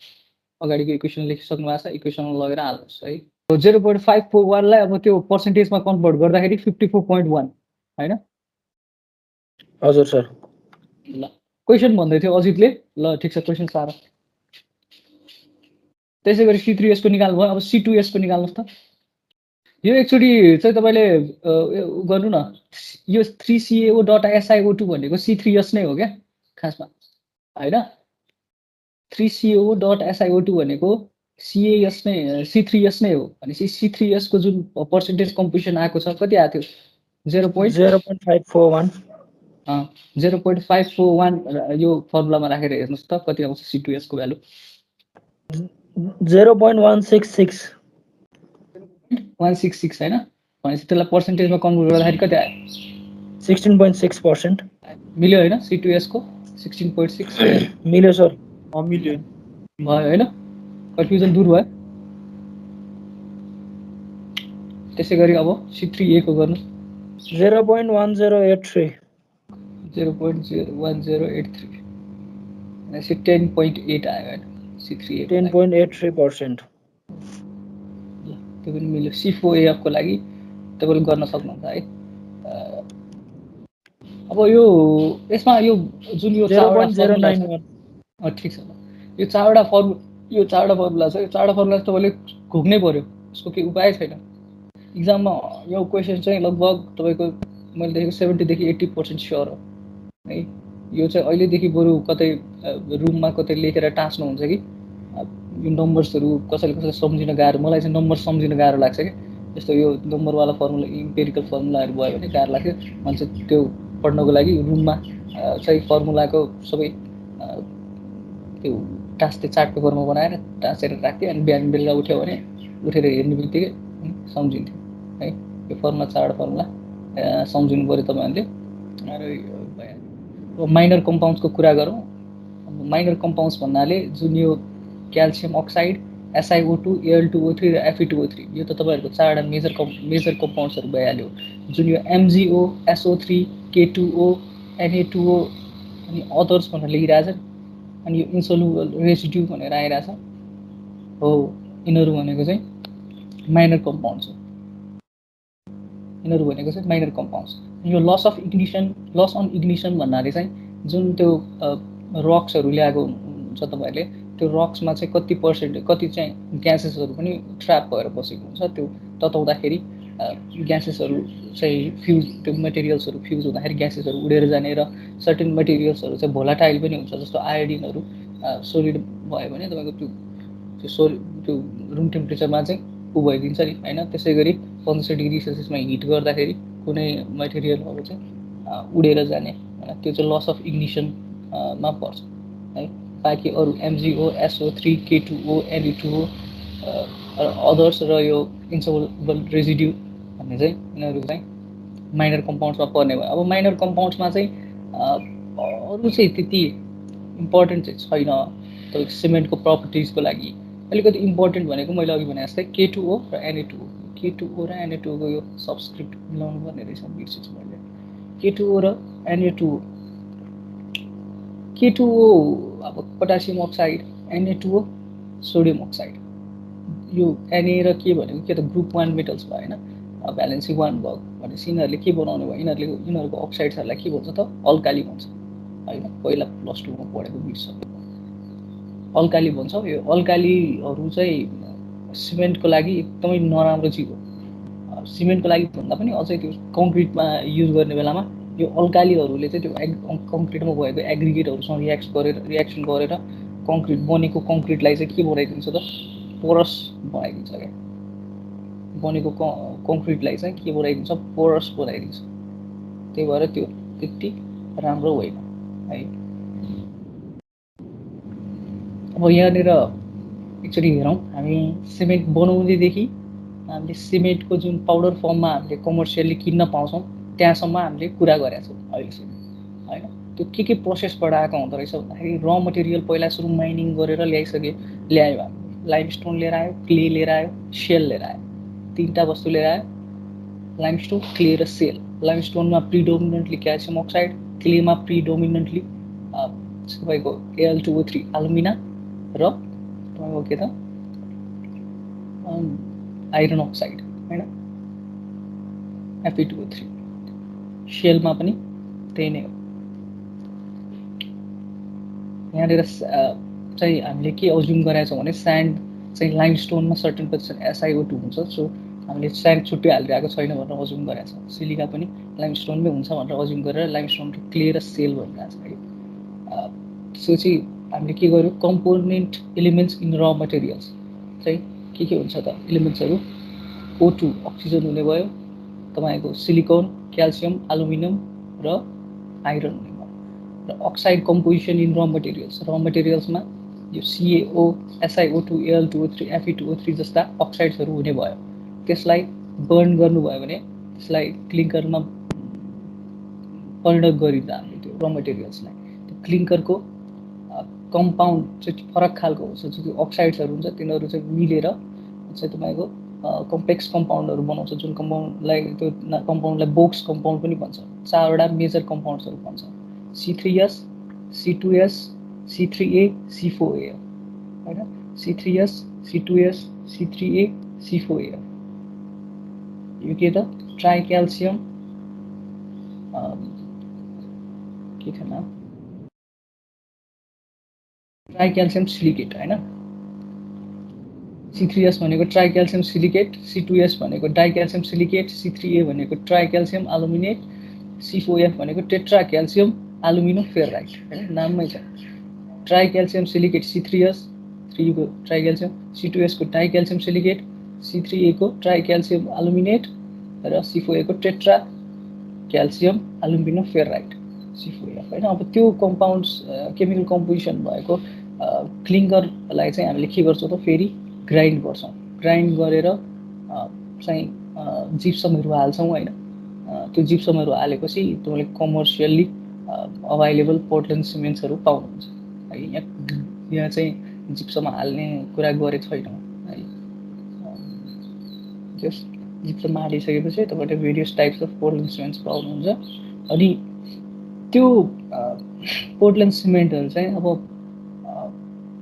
अगाडिको इक्वेसन लेखिसक्नु भएको छ, इक्वेसनमा लगेर हाल्नुस् है। 0.541 लाई अब त्यो पर्सेन्टेजमा कन्भर्ट गर्दाखेरि 54.1 हैन। हजुर सर। ल क्वेसन भन्दै थियो अजितले। ल ठीक छ, क्वेसन सार। त्यसैगरी C3S को निकाल्नु भयो। अब C2S को निकाल्नुस् त। यो एकचोटी चाहिँ तपाईले गर्नु न। यो 3CaO.SiO2 भनेको C3S नै हो क्या खासमा हैन। 3CaO.SiO2 भनेको CAS नै C3S नै हो। भनेपछि C3S को जुन पर्सेन्टेज कम्पोजिसन आएको छ कति आएको थियो 0.541 0.541 यो फर्मुलामा राखेर हेर्नुस् त कति आउँछ C2S को भ्यालु 0.166 166 हैन। भनेपछि त्यसलाई पर्सेन्टेजमा कन्भर्ट गर्दाखेरि कति आयो 16.6%। मिल्यो हैन। C2S को 16.6 मिल्यो सर। मिल्यो भयो हैन। कन्फ्युजन दूर भयो। त्यसैगरी अब C3A को गर्नु 0.1083 0.1083 भनेपछि 10.8 आयो हैन। C3A 10.83%। त्यो पनि मिल्यो। C4AF को लागि तपाईले गर्न सक्नुहुन्छ है। अब यो यसमा यो जुन यो 0.091 ठीक छ। यो चारवटा फर्मुला छ। यो चारवटा फर्मुला तपाईले घोक्नै पर्यो। यसको केही उपाय छैन। एक्जाममा यो क्वेसन चाहिँ लगभग तपाईको मैले देखेको 70 देखि 80% स्योर हो है। यो चाहिँ अहिलेदेखि बरु कतै रुममा कतै लेखेर टाँस्नुहुन्छ कि यो नम्बर्सहरु कसैले सम्झिन गाह्रो। मलाई चाहिँ नम्बर सम्झिन गाह्रो लाग्छ के। जस्तो यो नम्बरवाला फर्मुला इम्पेरिकल फर्मुलाहरु भयो भने गाह्रो लाग्छ। मान्छे त्यो पढ्नको लागि रुममा चाहिँ फर्मुलाको सबै त्यो टाँस्दै चार्ट पेपरमा बनाएर टाँसेर राख्थ्यो। अनि बिहान बेलुका उठ्यो भने उठेर हेर्नेबित्तिकै सम्झिन्थ्यो है। यो फर्मुला चारवटा फर्मुला सम्झिनु पर्यो तपाईहरुले। र माइनर कम्पाउन्ड्सको कुरा गरौँ। माइनर कम्पाउन्ड्स भन्नाले जुन यो क्याल्सियम अक्साइड SiO2 Al2O3 र Fe2O3 यो त तपाईहरुको चारवटा मेजर कम्पाउन्ड्सहरु भइहाल्यो। जुन यो MgO SO3 K2O Na2O अनि अदर्स भनेर लेखिरहेछ अनि यो इन्सोल्युबल रेसिड्यु भनेर आइरहेछ हो। यिनीहरु भनेको चाहिँ माइनर कम्पाउन्ड्स हो। यिनीहरु भनेको चाहिँ माइनर कम्पाउन्ड्स। यो लस अन इग्निसन भन्नाले चाहिँ जुन त्यो रक्सहरु ल्याएको हुन्छ तपाईहरुले त्यो रक्समा चाहिँ कति चाहिँ ग्यासेसहरु पनि ट्र्याप भएर बसेको हुन्छ। त्यो तताउँदाखेरि ग्यासेसहरु चाहिँ फ्युज त्यो मटेरियल्सहरु फ्युज हुँदाखेरि ग्यासेसहरु उडेर जाने र सर्टेन मटेरियल्सहरु चाहिँ भोलाटाइल पनि हुन्छ। जस्तो आयोडिनहरु सोलिड भयो भने तपाईको त्यो रुम टेम्परेचरमा चाहिँ भइदिन्छ नि हैन। त्यसैगरी 65 डिग्री सेल्सियसमा हिट गर्दाखेरि कुनै मटेरियलहरु चाहिँ उडेर जाने हैन। त्यो चाहिँ लस अफ इग्निसन मा पर्छ है। बाकी अरु MgO SO3 K2O Na2O others र यो इन्सोल्युबल रेसिड्यु भन्ने चाहिँ यिनीहरु चाहिँ माइनर कम्पाउन्ड्समा पर्ने भयो। अब माइनर कम्पाउन्ड्समा चाहिँ अरु चाहिँ त्यति इम्पोर्टेन्ट चाहिँ छैन। तपाईको सिमेन्टको प्रपर्टिजको लागि अलिकति इम्पोर्टेन्ट भनेको मैले अघि भने जस्तै K2O र Na2O। K2O र Na2O को यो सबस्क्रिप्ट मिलाउनु पर्ने रहेछ, बिर्सेछु मैले। K2O र Na2O K2O अब potassium oxide, Na2O sodium oxide. यो Na र के भनेको के त ग्रुप 1 मेटल्स भयो हैन, भ्यालेन्सी 1 भयो भनेपछि यिनीहरूले के बनाउने भयो, यिनीहरूको अक्साइड्सहरूलाई के भन्छ त अल्काली भन्छ हैन। पहिला प्लस 2 मा पढेको बिर्सक्यो। अल्काली भन्छ। यो अल्कालीहरू चाहिँ सिमेन्टको लागि एकदमै नराम्रो चिज हो। सिमेन्टको लागि भन्दा पनि अझै त्यो कङ्क्रिटमा युज गर्ने बेलामा यो अल्कालीहरूले चाहिँ त्यो कङ्क्रिटमा भएको एग्रिगेटहरूसँग रियाक्सन गरेर कङ्क्रिट बनेको कङ्क्रिटलाई चाहिँ के बनाइदिन्छ त पोरस बनाइदिन्छ क्या। बनेको कङ्क्रिटलाई चाहिँ के बनाइदिन्छ पोरस बनाइदिन्छ। त्यही भएर त्यो त्यति राम्रो होइन है। अब यहाँनिर एकचोटि हेरौँ, हामी सिमेन्ट बनाउँदैदेखि हामीले सिमेन्टको जुन पाउडर फर्ममा हामीले कमर्सियली किन्न पाउँछौँ त्यहाँसम्म हामीले कुरा गरेका छौँ अहिलेसम्म हैन। त्यो के प्रोसेसबाट आएको हुँदो रहेछ भन्दाखेरि र मटेरियल पहिला सुरु माइनिङ गरेर ल्यायो हामीले। लाइमस्टोन लिएर आयो, क्ले लिएर आयो, सेल लिएर आयो। 3टा वस्तु लिएर आयो, लाइमस्टोन, क्ले र सेल। लाइमस्टोनमा प्रिडोमिनेन्टली क्याल्सियम अक्साइड, क्लेमा प्रिडोमिनेन्टली तपाईँको Al2O3 एल्युमिना र तपाईँको के त आइरन अक्साइड हैन, Fe2O3। सेलमा पनि त्यही नै हो। यहाँनिर चाहिँ हामीले के अज्युम गरेका छौँ भने स्यान्ड चाहिँ लाइमस्टोनमा सर्टेन पर्सेन्ट SiO2 हुन्छ। सो हामीले स्यान्ड छुट्टै हालिरहेको छैन भनेर अज्युम गरेका छौँ। सिलिका पनि लाइमस्टोनमै हुन्छ भनेर अज्युम गरेर लाइमस्टोनको क्ले र सेल भनिरहेको छ है। त्यसपछि हामीले के गर्यो, कम्पोनेन्ट एलिमेन्ट्स इन र मटेरियल्स चाहिँ के हुन्छ त एलिमेन्ट्सहरू O2 अक्सिजन हुने भयो, तपाईँको सिलिकन, क्याल्सियम, एल्युमिनियम र आइरन हुने भयो। र अक्साइड कम्पोजिसन इन र मटेरियल्समा यो CaO, SiO2, Al2O3, Fe2O3 जस्ता अक्साइड्सहरू हुने भयो। त्यसलाई बर्न गर्नुभयो भने त्यसलाई क्लिङ्करमा परिणत गरिन्छ हामीले त्यो र मटेरियल्सलाई। त्यो क्लिङ्करको कम्पाउन्ड चाहिँ फरक खालको हुन्छ। जो अक्साइड्सहरू हुन्छ तिनीहरू चाहिँ मिलेर चाहिँ तपाईँको कम्प्लेक्स कम्पाउन्डहरू बनाउँछ। जुन कम्पाउन्डलाई बोक्स कम्पाउन्ड पनि भन्छ। 4वटा मेजर कम्पाउन्ड्सहरू भन्छ, C3S, C2S, C3A, C4A हैन। C3S, C2S, C3A, C4A। यो के त ट्राइक्याल्सियम के थियो नाम, ट्राइक्याल्सियम सिलिकेट हैन। C3S भनेको ट्राइक्याल्सियम सिलिकेट, C2S भनेको डाइक्याल्सियम सिलिकेट, C3A भनेको ट्राइक्याल्सियम एल्युमिनेट, C4F भनेको टेट्रा क्याल्सियम एल्युमिनो फेराइट हैन। नाममै छ ट्राइक्याल्सियम सिलिकेट C3S, 3 को ट्राइक्याल्सियम, C2S को डाइक्याल्सियम सिलिकेट, C3A को ट्राइक्याल्सियम एल्युमिनेट र C4A को टेट्रा क्याल्सियम एल्युमिनो फेराइट C4F हैन। अब त्यो कम्पाउन्ड्स केमिकल कम्पोजिसन भएको क्लिङ्करलाई चाहिँ हामीले के गर्छौँ त फेरि ग्राइन्ड गर्छौँ। ग्राइन्ड गरेर चाहिँ जिप्समहरू हाल्छौँ हैन। त्यो जिप्समहरू हालेपछि तपाईँले कमर्सियल्ली अभाइलेबल पोर्टल्यान्ड सिमेन्ट्सहरू पाउनुहुन्छ है। यहाँ चाहिँ जिप्सम हाल्ने कुरा गरेको छैनौँ है। जस जिप्सम हालिसकेपछि तपाईँले various types of Portland cements पाउनुहुन्छ। अनि त्यो पोर्टल्यान्ड सिमेन्टहरू चाहिँ अब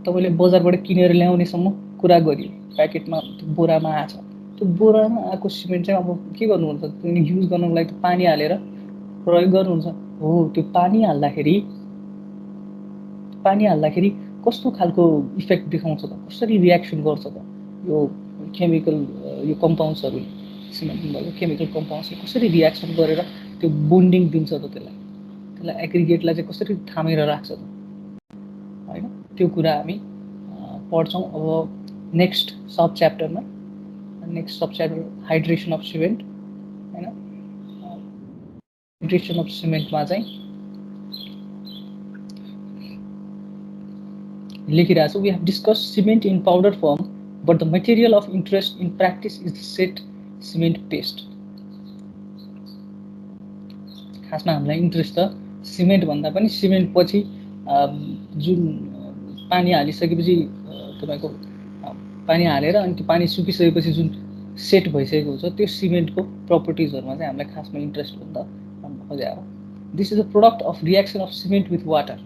तपाईँले बजारबाट किनेर ल्याउनेसम्म कुरा गरियो, प्याकेटमा बोरामा आछ। त्यो बोरामा आएको सिमेन्ट चाहिँ अब के गर्नुहुन्छ, युज गर्नको लागि त पानी हालेर प्रयोग गर्नुहुन्छ। हो, त्यो पानी हाल्दाखेरि कस्तो खालको इफेक्ट देखाउँछ त, कसरी रियाक्सन गर्छ त यो केमिकल यो कम्पाउन्ड्सहरू, सिमेन्टमा भएको केमिकल कम्पाउन्ड्सले कसरी रियाक्सन गरेर त्यो बोन्डिङ दिन्छ त त्यसलाई एग्रिगेटलाई चाहिँ कसरी थामेर राख्छ त हैन। त्यो कुरा हामी पढ्छौँ अब नेक्स्ट सब च्याप्टरमा। Next sub chapter hydration of cement हैन। हाइड्रेसन अफ सिमेन्टमा चाहिँ लेखिरहेको छु, we have discuss cement in powder form but the material of interest in practice is set cement paste. खासमा हामीलाई इन्ट्रेस्ट त सिमेन्ट भन्दा पनि सिमेन्ट पछि जुन पानी हालिसकेपछि तपाईँको पानी हालेर अनि त्यो पानी सुकिसकेपछि जुन सेट भइसकेको हुन्छ त्यो सिमेन्टको प्रपर्टिजहरूमा चाहिँ हामीलाई खासमा इन्ट्रेस्ट हुन्छ भन्नु खोजेको। This is a product of reaction of cement with water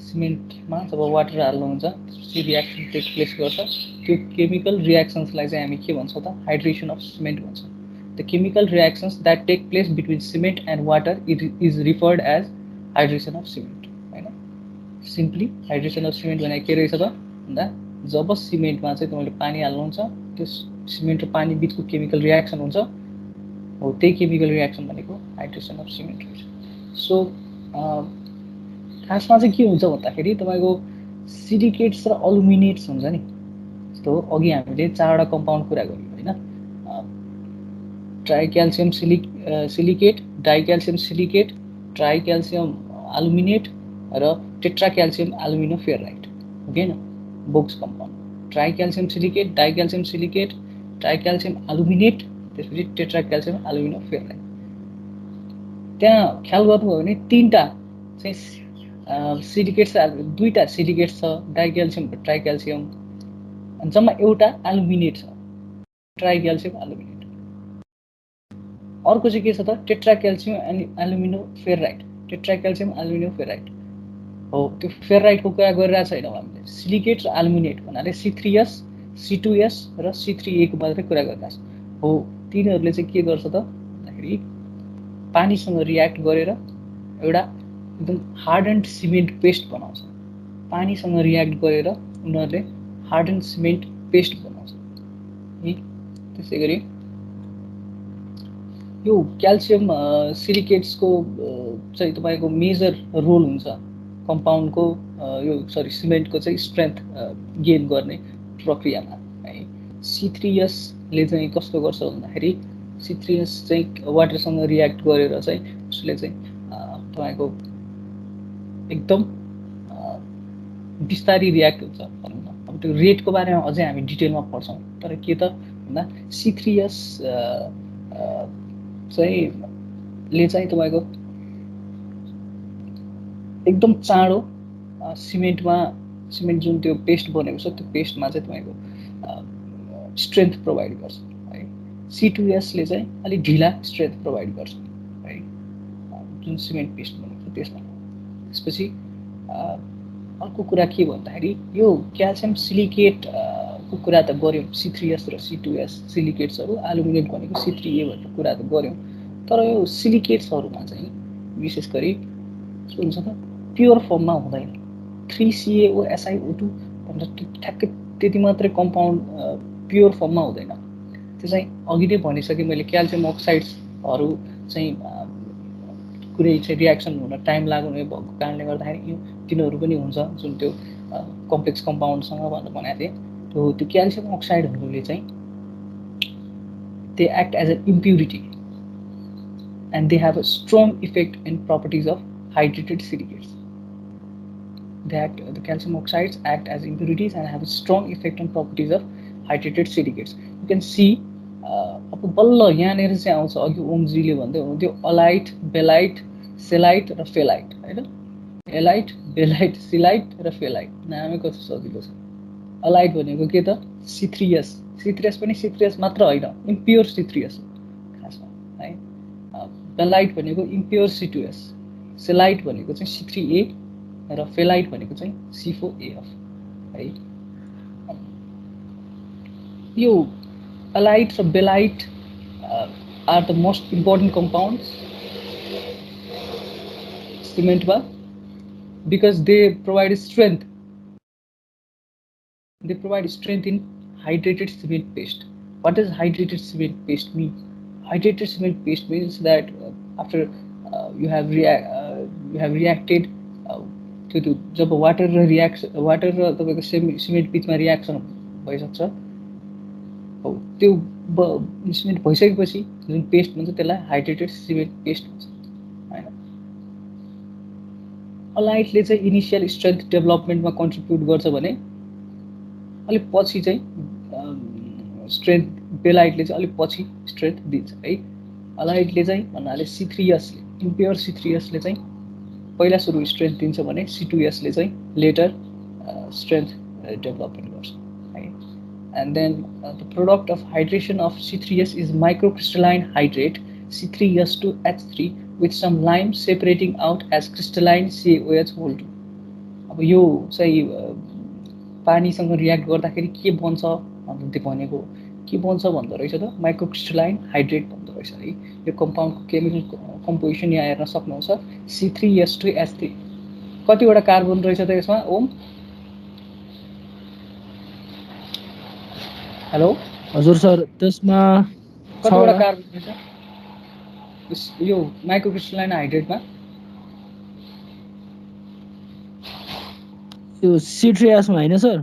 सिमेन्टमा जब वाटर हाल्नुहुन्छ त्यसपछि रियाक्सन टेक प्लेस गर्छ त्यो केमिकल रियाक्सन्सलाई चाहिँ हामी के भन्छौँ त हाइड्रेसन अफ सिमेन्ट भन्छौँ the chemical reactions that take place between cement and water is referred as hydration of cement होइन सिम्पली हाइड्रेसन अफ सिमेन्ट भनेको के रहेछ त भन्दा जब सिमेन्टमा चाहिँ तपाईँले पानी हाल्नुहुन्छ त्यो सिमेन्ट र पानी बिचको केमिकल रियाक्सन हुन्छ हो त्यही केमिकल रियाक्सन भनेको हाइड्रेसन अफ सिमेन्ट रहेछ सो खासमा चाहिँ के हुन्छ भन्दाखेरि तपाईँको सिलिकेट्स र अल्युमिनेट्स हुन्छ नि जस्तो अघि हामीले 4वटा कम्पाउन्ड कुरा गऱ्यौँ होइन tricalcium silicate dicalcium silicate tricalcium aluminate र टेट्राक्याल्सियम एल्युमिनोफेराइट हो कि होइन Bogue's compound tricalcium silicate dicalcium silicate tricalcium aluminate त्यसपछि टेट्राक्याल्सियम एल्युमिनोफेराइट त्यहाँ ख्याल गर्नुभयो भने 3टा चाहिँ सिलिकेट्स 2टा सिलिकेट छ डाइक्याल्सियम र ट्राइक्याल्सियम अनि जम्मा एउटा एल्युमिनेट छ ट्राइक्याल्सियम एल्युमिनेट अर्को चाहिँ के छ त टेट्राक्याल्सियम एल्युमिनोफेराइट टेट्राक्याल्सियम एल्युमिनोफेराइट हो त्यो फेराइटको कुरा गरिरहेको छैनौँ हामीले सिलिकेट र एल्युमिनेट भन्नाले C3S C2S र C3A को मात्रै कुरा गरिरहेको छ हो तिनीहरूले चाहिँ के गर्छ त भन्दाखेरि पानीसँग रियाक्ट गरेर एउटा एकदम हार्डन्ड सिमेन्ट पेस्ट बनाउँछ पानीसँग रियाक्ट गरेर उनीहरूले हार्डन्ड सिमेन्ट पेस्ट बनाउँछ है त्यसै गरी यो क्याल्सियम सिलिकेट्सको चाहिँ तपाईँको मेजर रोल हुन्छ कम्पाउन्डको यो सिमेन्टको चाहिँ स्ट्रेन्थ गेन गर्ने प्रक्रियामा है C3S ले चाहिँ कस्तो गर्छ भन्दाखेरि C3S चाहिँ वाटरसँग रियाक्ट गरेर चाहिँ उसले चाहिँ तपाईँको एकदम बिस्तारै रियाक्ट हुन्छ भनौँ न अब त्यो रेटको बारेमा अझै हामी डिटेलमा पढ्छौँ तर के त भन्दा C3S चाहिँ ले चाहिँ तपाईँको एकदम चाँडो सिमेन्ट जुन त्यो पेस्ट बनेको छ त्यो पेस्टमा चाहिँ तपाईँको स्ट्रेन्थ प्रोभाइड गर्छ है C2S ले चाहिँ अलिक ढिला स्ट्रेन्थ प्रोभाइड गर्छ है जुन सिमेन्ट पेस्ट बनेको छ त्यसमा त्यसपछि अर्को कुरा के भन्दाखेरि यो क्याल्सियम सिलिकेट को कुरा त गऱ्यौँ C3S र C2S सिलिकेट्सहरू एल्युमिनेट भनेको C3A भन्ने कुरा त गऱ्यौँ तर यो सिलिकेट्सहरूमा चाहिँ विशेष गरी के हुन्छ त प्योर फर्ममा हुँदैन 3CaO SiO2 भनेर ठ्याक्कै त्यति मात्रै कम्पाउन्ड प्योर फर्ममा हुँदैन त्यो चाहिँ अघि नै भनिसकेँ मैले क्याल्सियम अक्साइड्सहरू चाहिँ कुनै चाहिँ रियाक्सन हुन टाइम लाग्ने भएको कारणले गर्दाखेरि तिनीहरू पनि हुन्छ जुन त्यो कम्प्लेक्स कम्पाउन्डसँग भनेर भनेको थिएँ त्यो क्याल्सियम अक्साइडहरूले चाहिँ they act as an impurity and they have a strong effect in properties of hydrated silicates. The calcium oxides act as impurities and have a strong effect on properties of hydrated silicates. You can see अब बल्ल यहाँनिर चाहिँ आउँछ अघि ओमजीले भन्दै हुनुहुन्थ्यो Alight belite Celite र फेलाइट होइन एलाइट बेलाइट सिलाइट र फेलाइट नामै कस्तो सजिलो छ अलाइट भनेको के त C3S पनि C3S मात्र होइन इम्प्योर C3S खासमा है बेलाइट भनेको इम्प्योर C2S सेलाइट भनेको चाहिँ C3A र फेलाइट भनेको चाहिँ C4AF है यो अलाइट र belite are the most important compounds सिमेन्टमा because they provide strength in hydrated cement paste. What does hydrated cement paste mean? Hydrated cement paste means that after you have reacted to जब water र तपाईँको cement बिचमा reaction भइसक्छ हो त्यो cement भइसकेपछि जुन पेस्ट भन्छ त्यसलाई हाइड्रेटेड सिमेन्ट पेस्ट भन्छ हैन अलाइटले चाहिँ इनिशियल स्ट्रेन्थ डेभलपमेन्टमा कन्ट्रिब्युट गर्छ भने अलिक पछि चाहिँ स्ट्रेन्थ बेलाइटले चाहिँ अलिक पछि स्ट्रेन्थ दिन्छ है अलाइटले चाहिँ भन्नाले C3S ले इम्प्योर C3S ले चाहिँ पहिला सुरु स्ट्रेन्थ दिन्छ भने C2S ले चाहिँ लेटर स्ट्रेन्थ डेभलपमेन्ट गर्छ है and then the product of hydration of C3S is microcrystalline hydrate C3S2H3 with some lime separating out as crystalline CaOH whole 2 अब यो चाहिँ पानीसँग रियाक्ट गर्दाखेरि के बन्छ भन्दै भनेको के बन्छ भन्दो रहेछ त माइक्रोक्रिस्टलाइन हाइड्रेट भन्दो रहेछ है। यो कम्पाउन्डको केमिकल कम्पोजिसन यहाँ हेर्न सक्नुहुन्छ C3H2H3 कतिवटा कार्बन रहेछ त यसमा ओम? हेलो हजुर सर त्यसमा कतिवटा 6 कार्बन रहेछ यो माइक्रोक्रिस्टलाइन हाइड्रेटमा? यो C3S मा हैन सर?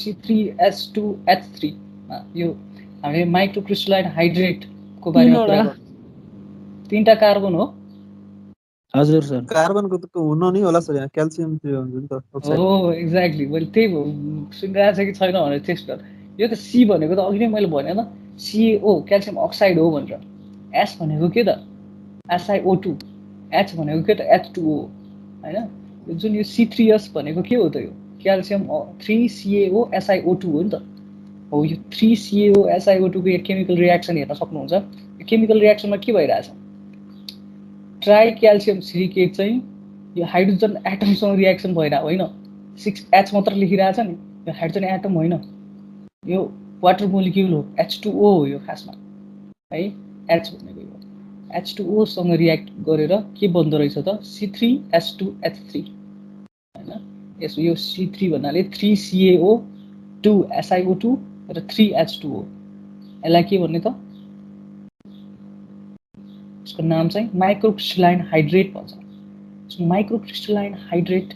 C3H2H3 यो हामीले माइक्रोक्रिस्टलाइन हाइड्रेटको बारेमा कुरा गर्छौँ। 3टा कार्बन हो। हजुर सर। कार्बनको त हुन नि होला सर, यहाँ क्याल्सियम थियो हुन्छ नि त अक्साइड। हो एक्ज्याक्टली, मैले त्यही सुनिरहेको छ कि छैन भनेर टेस्ट गर। यो त सी भनेको त अघि नै मैले भने त CaO क्याल्सियम अक्साइड हो भनेर। एस भनेको के त SiO2, एच भनेको के त H2O हैन। जुन यो C3S भनेको के हो त यो क्याल्सियम 3CaO SiO2 हो नि त। हो यो 3CaO SiO2 को केमिकल रियाक्सन हेर्न सक्नुहुन्छ। यो केमिकल रियाक्सनमा के भइरहेछ ट्राई क्याल्सियम सिलिकेट चाहिँ यो हाइड्रोजन एटमसँग रियाक्सन भइरहेको होइन। 6H मात्र लेखिरहेछ नि, यो हाइड्रोजन एटम होइन, यो वाटर मोलिक्युल हो H2O हो यो खासमा है। H भनेको यो H2O सँग रियाक्ट गरेर के बन्दो रहेछ त C3H2H3 हैन। यसो यो C3 भन्नाले 3CaO 2 SiO2 र 3H2O। यसलाई के भन्ने त यसको नाम चाहिँ माइक्रोक्रिस्टलाइन हाइड्रेट भन्छ। माइक्रोक्रिस्टलाइन हाइड्रेट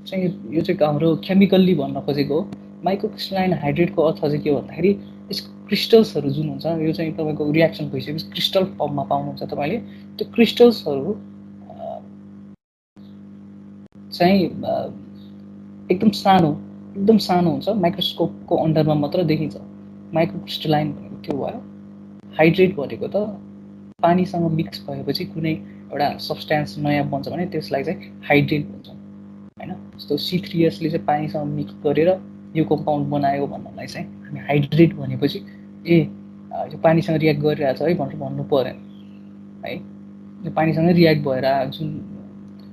चाहिँ यो चाहिँ हाम्रो केमिकल्ली भन्न खोजेको हो। माइक्रोक्रिस्टलाइन हाइड्रेटको अर्थ चाहिँ के भन्दाखेरि यसको क्रिस्टल्सहरू जुन हुन्छ यो चाहिँ तपाईँको रियाक्सन भइसकेपछि क्रिस्टल फर्ममा पाउनुहुन्छ तपाईँले। त्यो क्रिस्टल्सहरू चाहिँ एकदम सानो हुन्छ, माइक्रोस्कोपको अन्डरमा मात्र देखिन्छ। माइक्रोक्रिस्टलाइन भनेको त्यो भयो। हाइड्रेट भनेको त पानीसँग मिक्स भएपछि कुनै एउटा सब्सटेन्स नयाँ बन्छ भने त्यसलाई चाहिँ हाइड्रेट भन्छ हैन। जस्तो C3S ले चाहिँ पानीसँग मिक्स गरेर यो कम्पाउन्ड बनायो भन्नलाई चाहिँ हामी हाइड्रेट भनेपछि यो पानीसँग रियाक्ट गरिरहेछ है भनेर भन्नु परेन है। यो पानीसँग रियाक्ट भएर जुन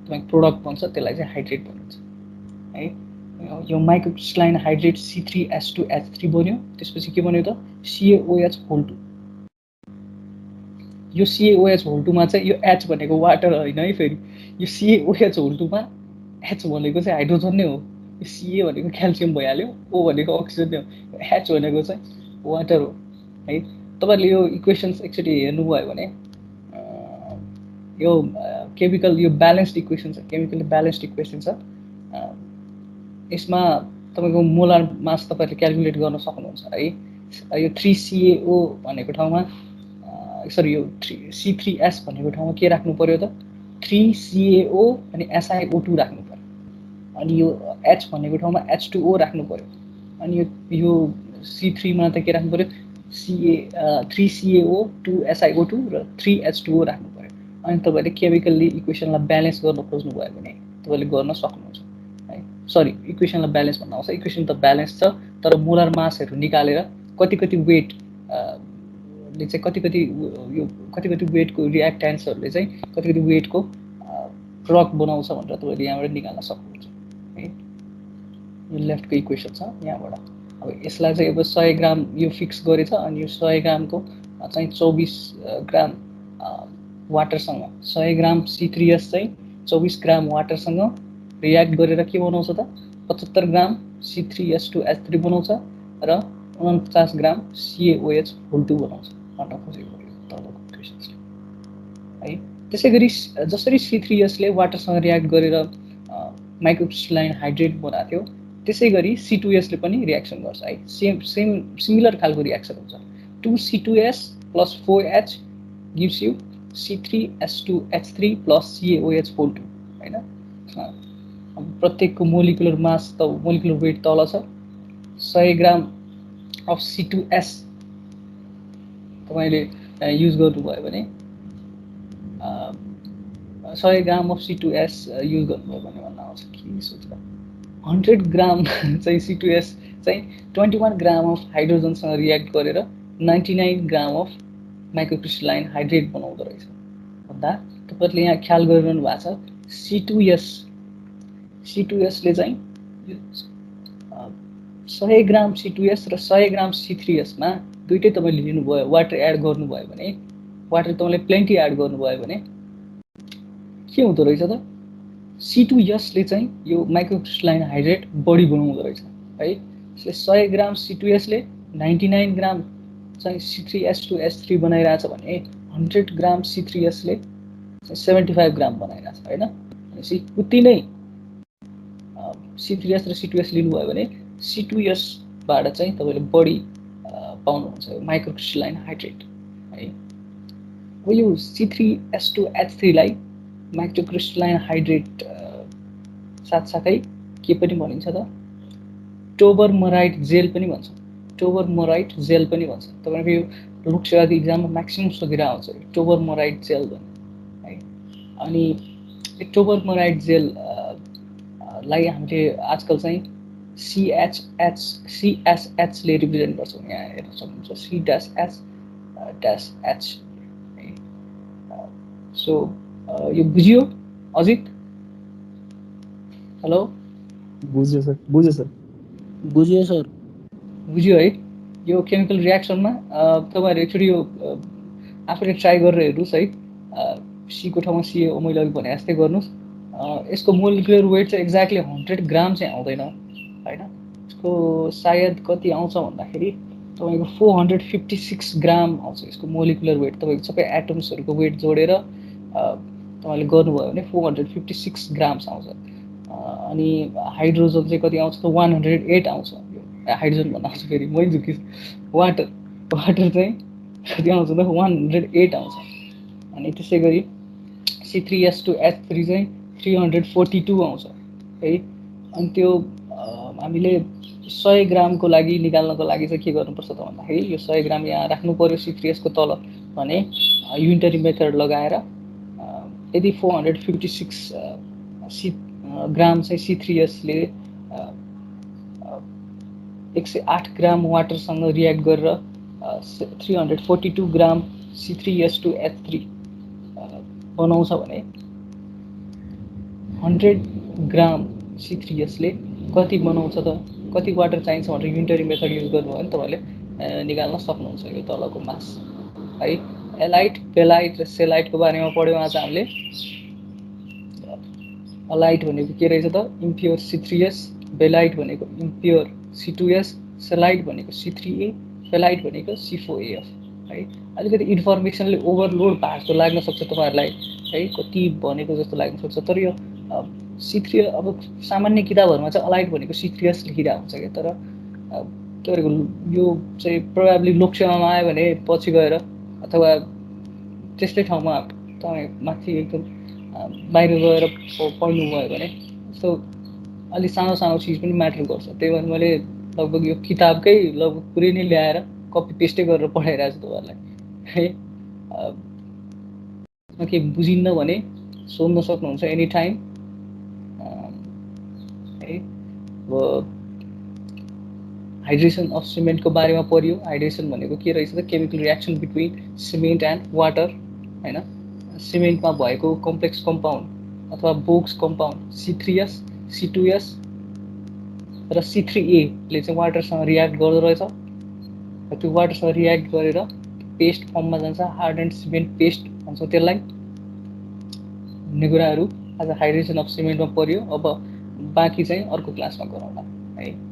तपाईको प्रोडक्ट बन्छ त्यसलाई चाहिँ हाइड्रेट भनिन्छ है। यो माइक्रोक्रिस्टलाइन हाइड्रेट C3H2H3 बन्यो। त्यसपछि के बन्यो त CaOH2। यो CaOH2 मा चाहिँ यो H भनेको वाटर होइन है। फेरि यो CaOH2 मा H भनेको चाहिँ हाइड्रोजन नै हो। यो Ca भनेको क्याल्सियम भइहाल्यो, O भनेको अक्सिजन नै हो, H भनेको चाहिँ वाटर हो है। तपाईहरुले यो इक्वेशन्स एकचोटि हेर्नुभयो भने यो केमिकल यो ब्यालेन्स्ड इक्वेसन छ, केमिकली ब्यालेन्स्ड इक्वेसन छ। यसमा तपाईको मोलार मास तपाईहरुले क्याल्कुलेट गर्न सक्नुहुन्छ है। यो 3CaO भनेको ठाउँमा सरी यो C3S भनेको ठाउँमा के राख्नु पर्यो त 3CaO अनि SiO2 राख्नु पर्यो। अनि यो H भनेको ठाउँमा H2O राख्नु पर्यो। अनि यो C3 मा त के राख्नु पर्यो 3CaO 2 SiO2 र 3H2O राख्नु पर्यो। अनि तपाईले केमिकली इक्वेसनलाई ब्यालेन्स गर्न खोज्नु भयो भने तपाईले गर्न सक्नुहुन्छ है। सरी इक्वेसनलाई ब्यालेन्स भन्न आउँछ, इक्वेसन त ब्यालेन्स छ तर मोलर मासहरु निकालेर कति वेट ले चाहिँ कति वेटको रियाक्टेन्ट्सहरुले चाहिँ कति वेटको प्रोडक्ट बनाउँछ भनेर तपाईले यहाँबाट निकाल्न सक्नुहुन्छ है। यो लेफ्टको इक्वेसन छ यहाँबाट। अब यसलाई चाहिँ अब 100 ग्राम यो फिक्स गरेछ अनि यो 100 ग्रामको चाहिँ 24 ग्राम वाटरसँग 100 ग्राम C3S चाहिँ 24 ग्राम वाटरसँग रियाक्ट गरेर के बनाउँछ त 75 ग्राम C3H2H3 बनाउँछ र 49 ग्राम CaOH2 बनाउँछ भन्न खोजेको तलको इक्वेसन है। त्यसैगरी जसरी C3S ले वाटरसँग रियाक्ट गरेर माइक्रोक्रिस्टलाइन हाइड्रेट बनाएको थियो त्यसैगरी C2S ले पनि रियाक्सन गर्छ है। सिमिलर खालको रियाक्सन हुन्छ। 2C2S + 4H gives you C3H2H3 + CaOH2 हैन। अब प्रत्येकको मोलिकुलर मास त मोलिकुलर वेट तल छ। 100 ग्राम अफ C2S तपाईले युज गर्नुभयो भने 100 ग्राम अफ C2S युज गर्नुभयो भने भन्न आउँछ के सोच्दा 100 ग्राम चाहिँ C2S चाहिँ 21 ग्राम अफ हाइड्रोजनसँग रियाक्ट गरेर 99 ग्राम अफ माइक्रोक्रिस्टलाइन हाइड्रेट बनाउँदो रहेछ भन्दा तपाईहरुले यहाँ ख्याल गरिरहनु भएको छ C2S ले चाहिँ 100 ग्राम C2S र 100 ग्राम C3S मा दुईटै तपाईले लिनुभयो वाटर एड गर्नुभयो भने वाटर तपाईले प्लेन्टी एड गर्नुभयो भने के हुँदो रहेछ त C2S ले चाहिँ यो माइक्रोक्रिस्टलाइन हाइड्रेट बढी बनाउँदो रहेछ है। यसले 100 ग्राम C2S ले 99 ग्राम चाहिँ C3S2S3 बनाइरहेछ भने 100 ग्राम C3S ले 75 ग्राम बनाइरहेछ हैन। भनेपछि उति नै C3S र C2S लिनुभयो भने C2S बाट चाहिँ तपाईले बढी पाउनुहुन्छ माइक्रोक्रिस्टलाइन हाइड्रेट है। अब यो C3S2H3 लाई माइक्रोक्रिस्टलाइन हाइड्रेट साथसाथै के पनि भनिन्छ त टोबरमराइट जेल पनि भन्छ। टोबरमराइट जेल पनि भन्छ। तपाईको यो लोकसेवाको एक्जाममा म्याक्सिमम सोधेर आउँछ टोबरमराइट जेल भन्ने है। अनि यो टोबरमराइट जेल लाई हामीले आजकल चाहिँ CSH ले रिप्रेजेन्ट गर्छौं। यहाँ हेर्न सक्नुहुन्छ C-S-H है। सो यो बुझियो अजित? हेलो बुझ्यो सर बुझ्यो सर। बुझ्यो है। यो केमिकल रियाक्सनमा तपाईहरु एकचोटी यो आफैले ट्राई गरेर हेर्नुस् है। C को ठाउँमा CaO मैले अघि भने जस्तै गर्नुस्। यसको मोलिकुलर वेट चाहिँ एक्ज्याक्टली 100 ग्राम चाहिँ आउँदैन हैन। यसको सायद कति आउँछ भन्दाखेरि तपाईको 456 ग्राम आउँछ यसको मोलिकुलर वेट। तपाईको सबै एटम्सहरुको वेट जोडेर तपाईले गर्नुभयो भने 456 ग्राम्स आउँछ। अनि हाइड्रोजन चाहिँ कति आउँछ त 108 आउँछ। यो हाइड्रोजन भन्दा आउँछ फेरि मै झुकी वाटर चाहिँ कति आउँछ त 108 आउँछ। अनि त्यसैगरी C3S2H3 चाहिँ 342 आउँछ है। अनि त्यो हामीले 100 ग्रामको लागि निकाल्नको लागि चाहिँ के गर्नुपर्छ त भन्दाखेरि यो 100 ग्राम यहाँ राख्नु पर्यो C3S को तल भने युनिटरी मेथड लगाएर यदि 456 ग्राम चाहिँ C3S ले 108 ग्राम वाटरसँग रियाक्ट गरेर 342 ग्राम C3S2H3 बनाउँछ भने 100 ग्राम C3S ले कति बनाउँछ त कति वाटर चाहिन्छ भनेर युनिटरी मेथड युज गर्नुभयो भने तपाईले निकाल्न सक्नुहुन्छ यो तलको मास है। एलाइट, बेलाइट र सेलाइटको बारेमा पढ्यौं आज हामीले। अलाइट भनेको के रहेछ त इम्प्योर C3S, बेलाइट भनेको इम्प्योर C2S, सेलाइट भनेको C3A, फेलाइट भनेको C4AF है। अलिकति इन्फर्मेसनले ओभरलोड भएको जस्तो लाग्न सक्छ तपाईहरुलाई है, कति भनेको जस्तो लाग्न सक्छ। तर यो C3 अब सामान्य किताबहरुमा चाहिँ अलाइट भनेको C3S लेखिरा हुन्छ के। तर तपाईको यो चाहिँ प्रोबेबली लोकसेवामा आयो भने पछि गएर अथवा त्यस्तै ठाउँमा तपाई माथि एकदम बाहिर गएर पढ्नु भयो भने यस्तो अलि सानो सानो चीज पनि म्याटर गर्छ। त्यही भएर मैले लगभग यो किताबकै लगभग पुरै नै ल्याएर कपी पेस्टै गरेर पढाइरहेको छु तपाईहरुलाई है। के बुझिन्न भने सोध्न सक्नुहुन्छ एनी टाइम है। हाइड्रेसन अफ सिमेन्टको बारेमा पढ्यो। हाइड्रेसन भनेको के रहेछ त chemical reaction between cement and water हैन। सिमेन्टमा भएको कम्प्लेक्स कम्पाउन्ड अथवा बोक्स कम्पाउन्ड C3S, C2S र C3A ले चाहिँ वाटरसँग रियाक्ट गर्दो रहेछ। त्यो वाटरसँग रियाक्ट गरेर पेस्ट फर्ममा जान्छ। हार्ड एन्ड सिमेन्ट पेस्ट भन्छ त्यसलाई। भन्ने कुराहरु आज हाइड्रेसन अफ सिमेन्टमा पढ्यो। अब बाँकी चाहिँ अर्को क्लासमा गरौँला है।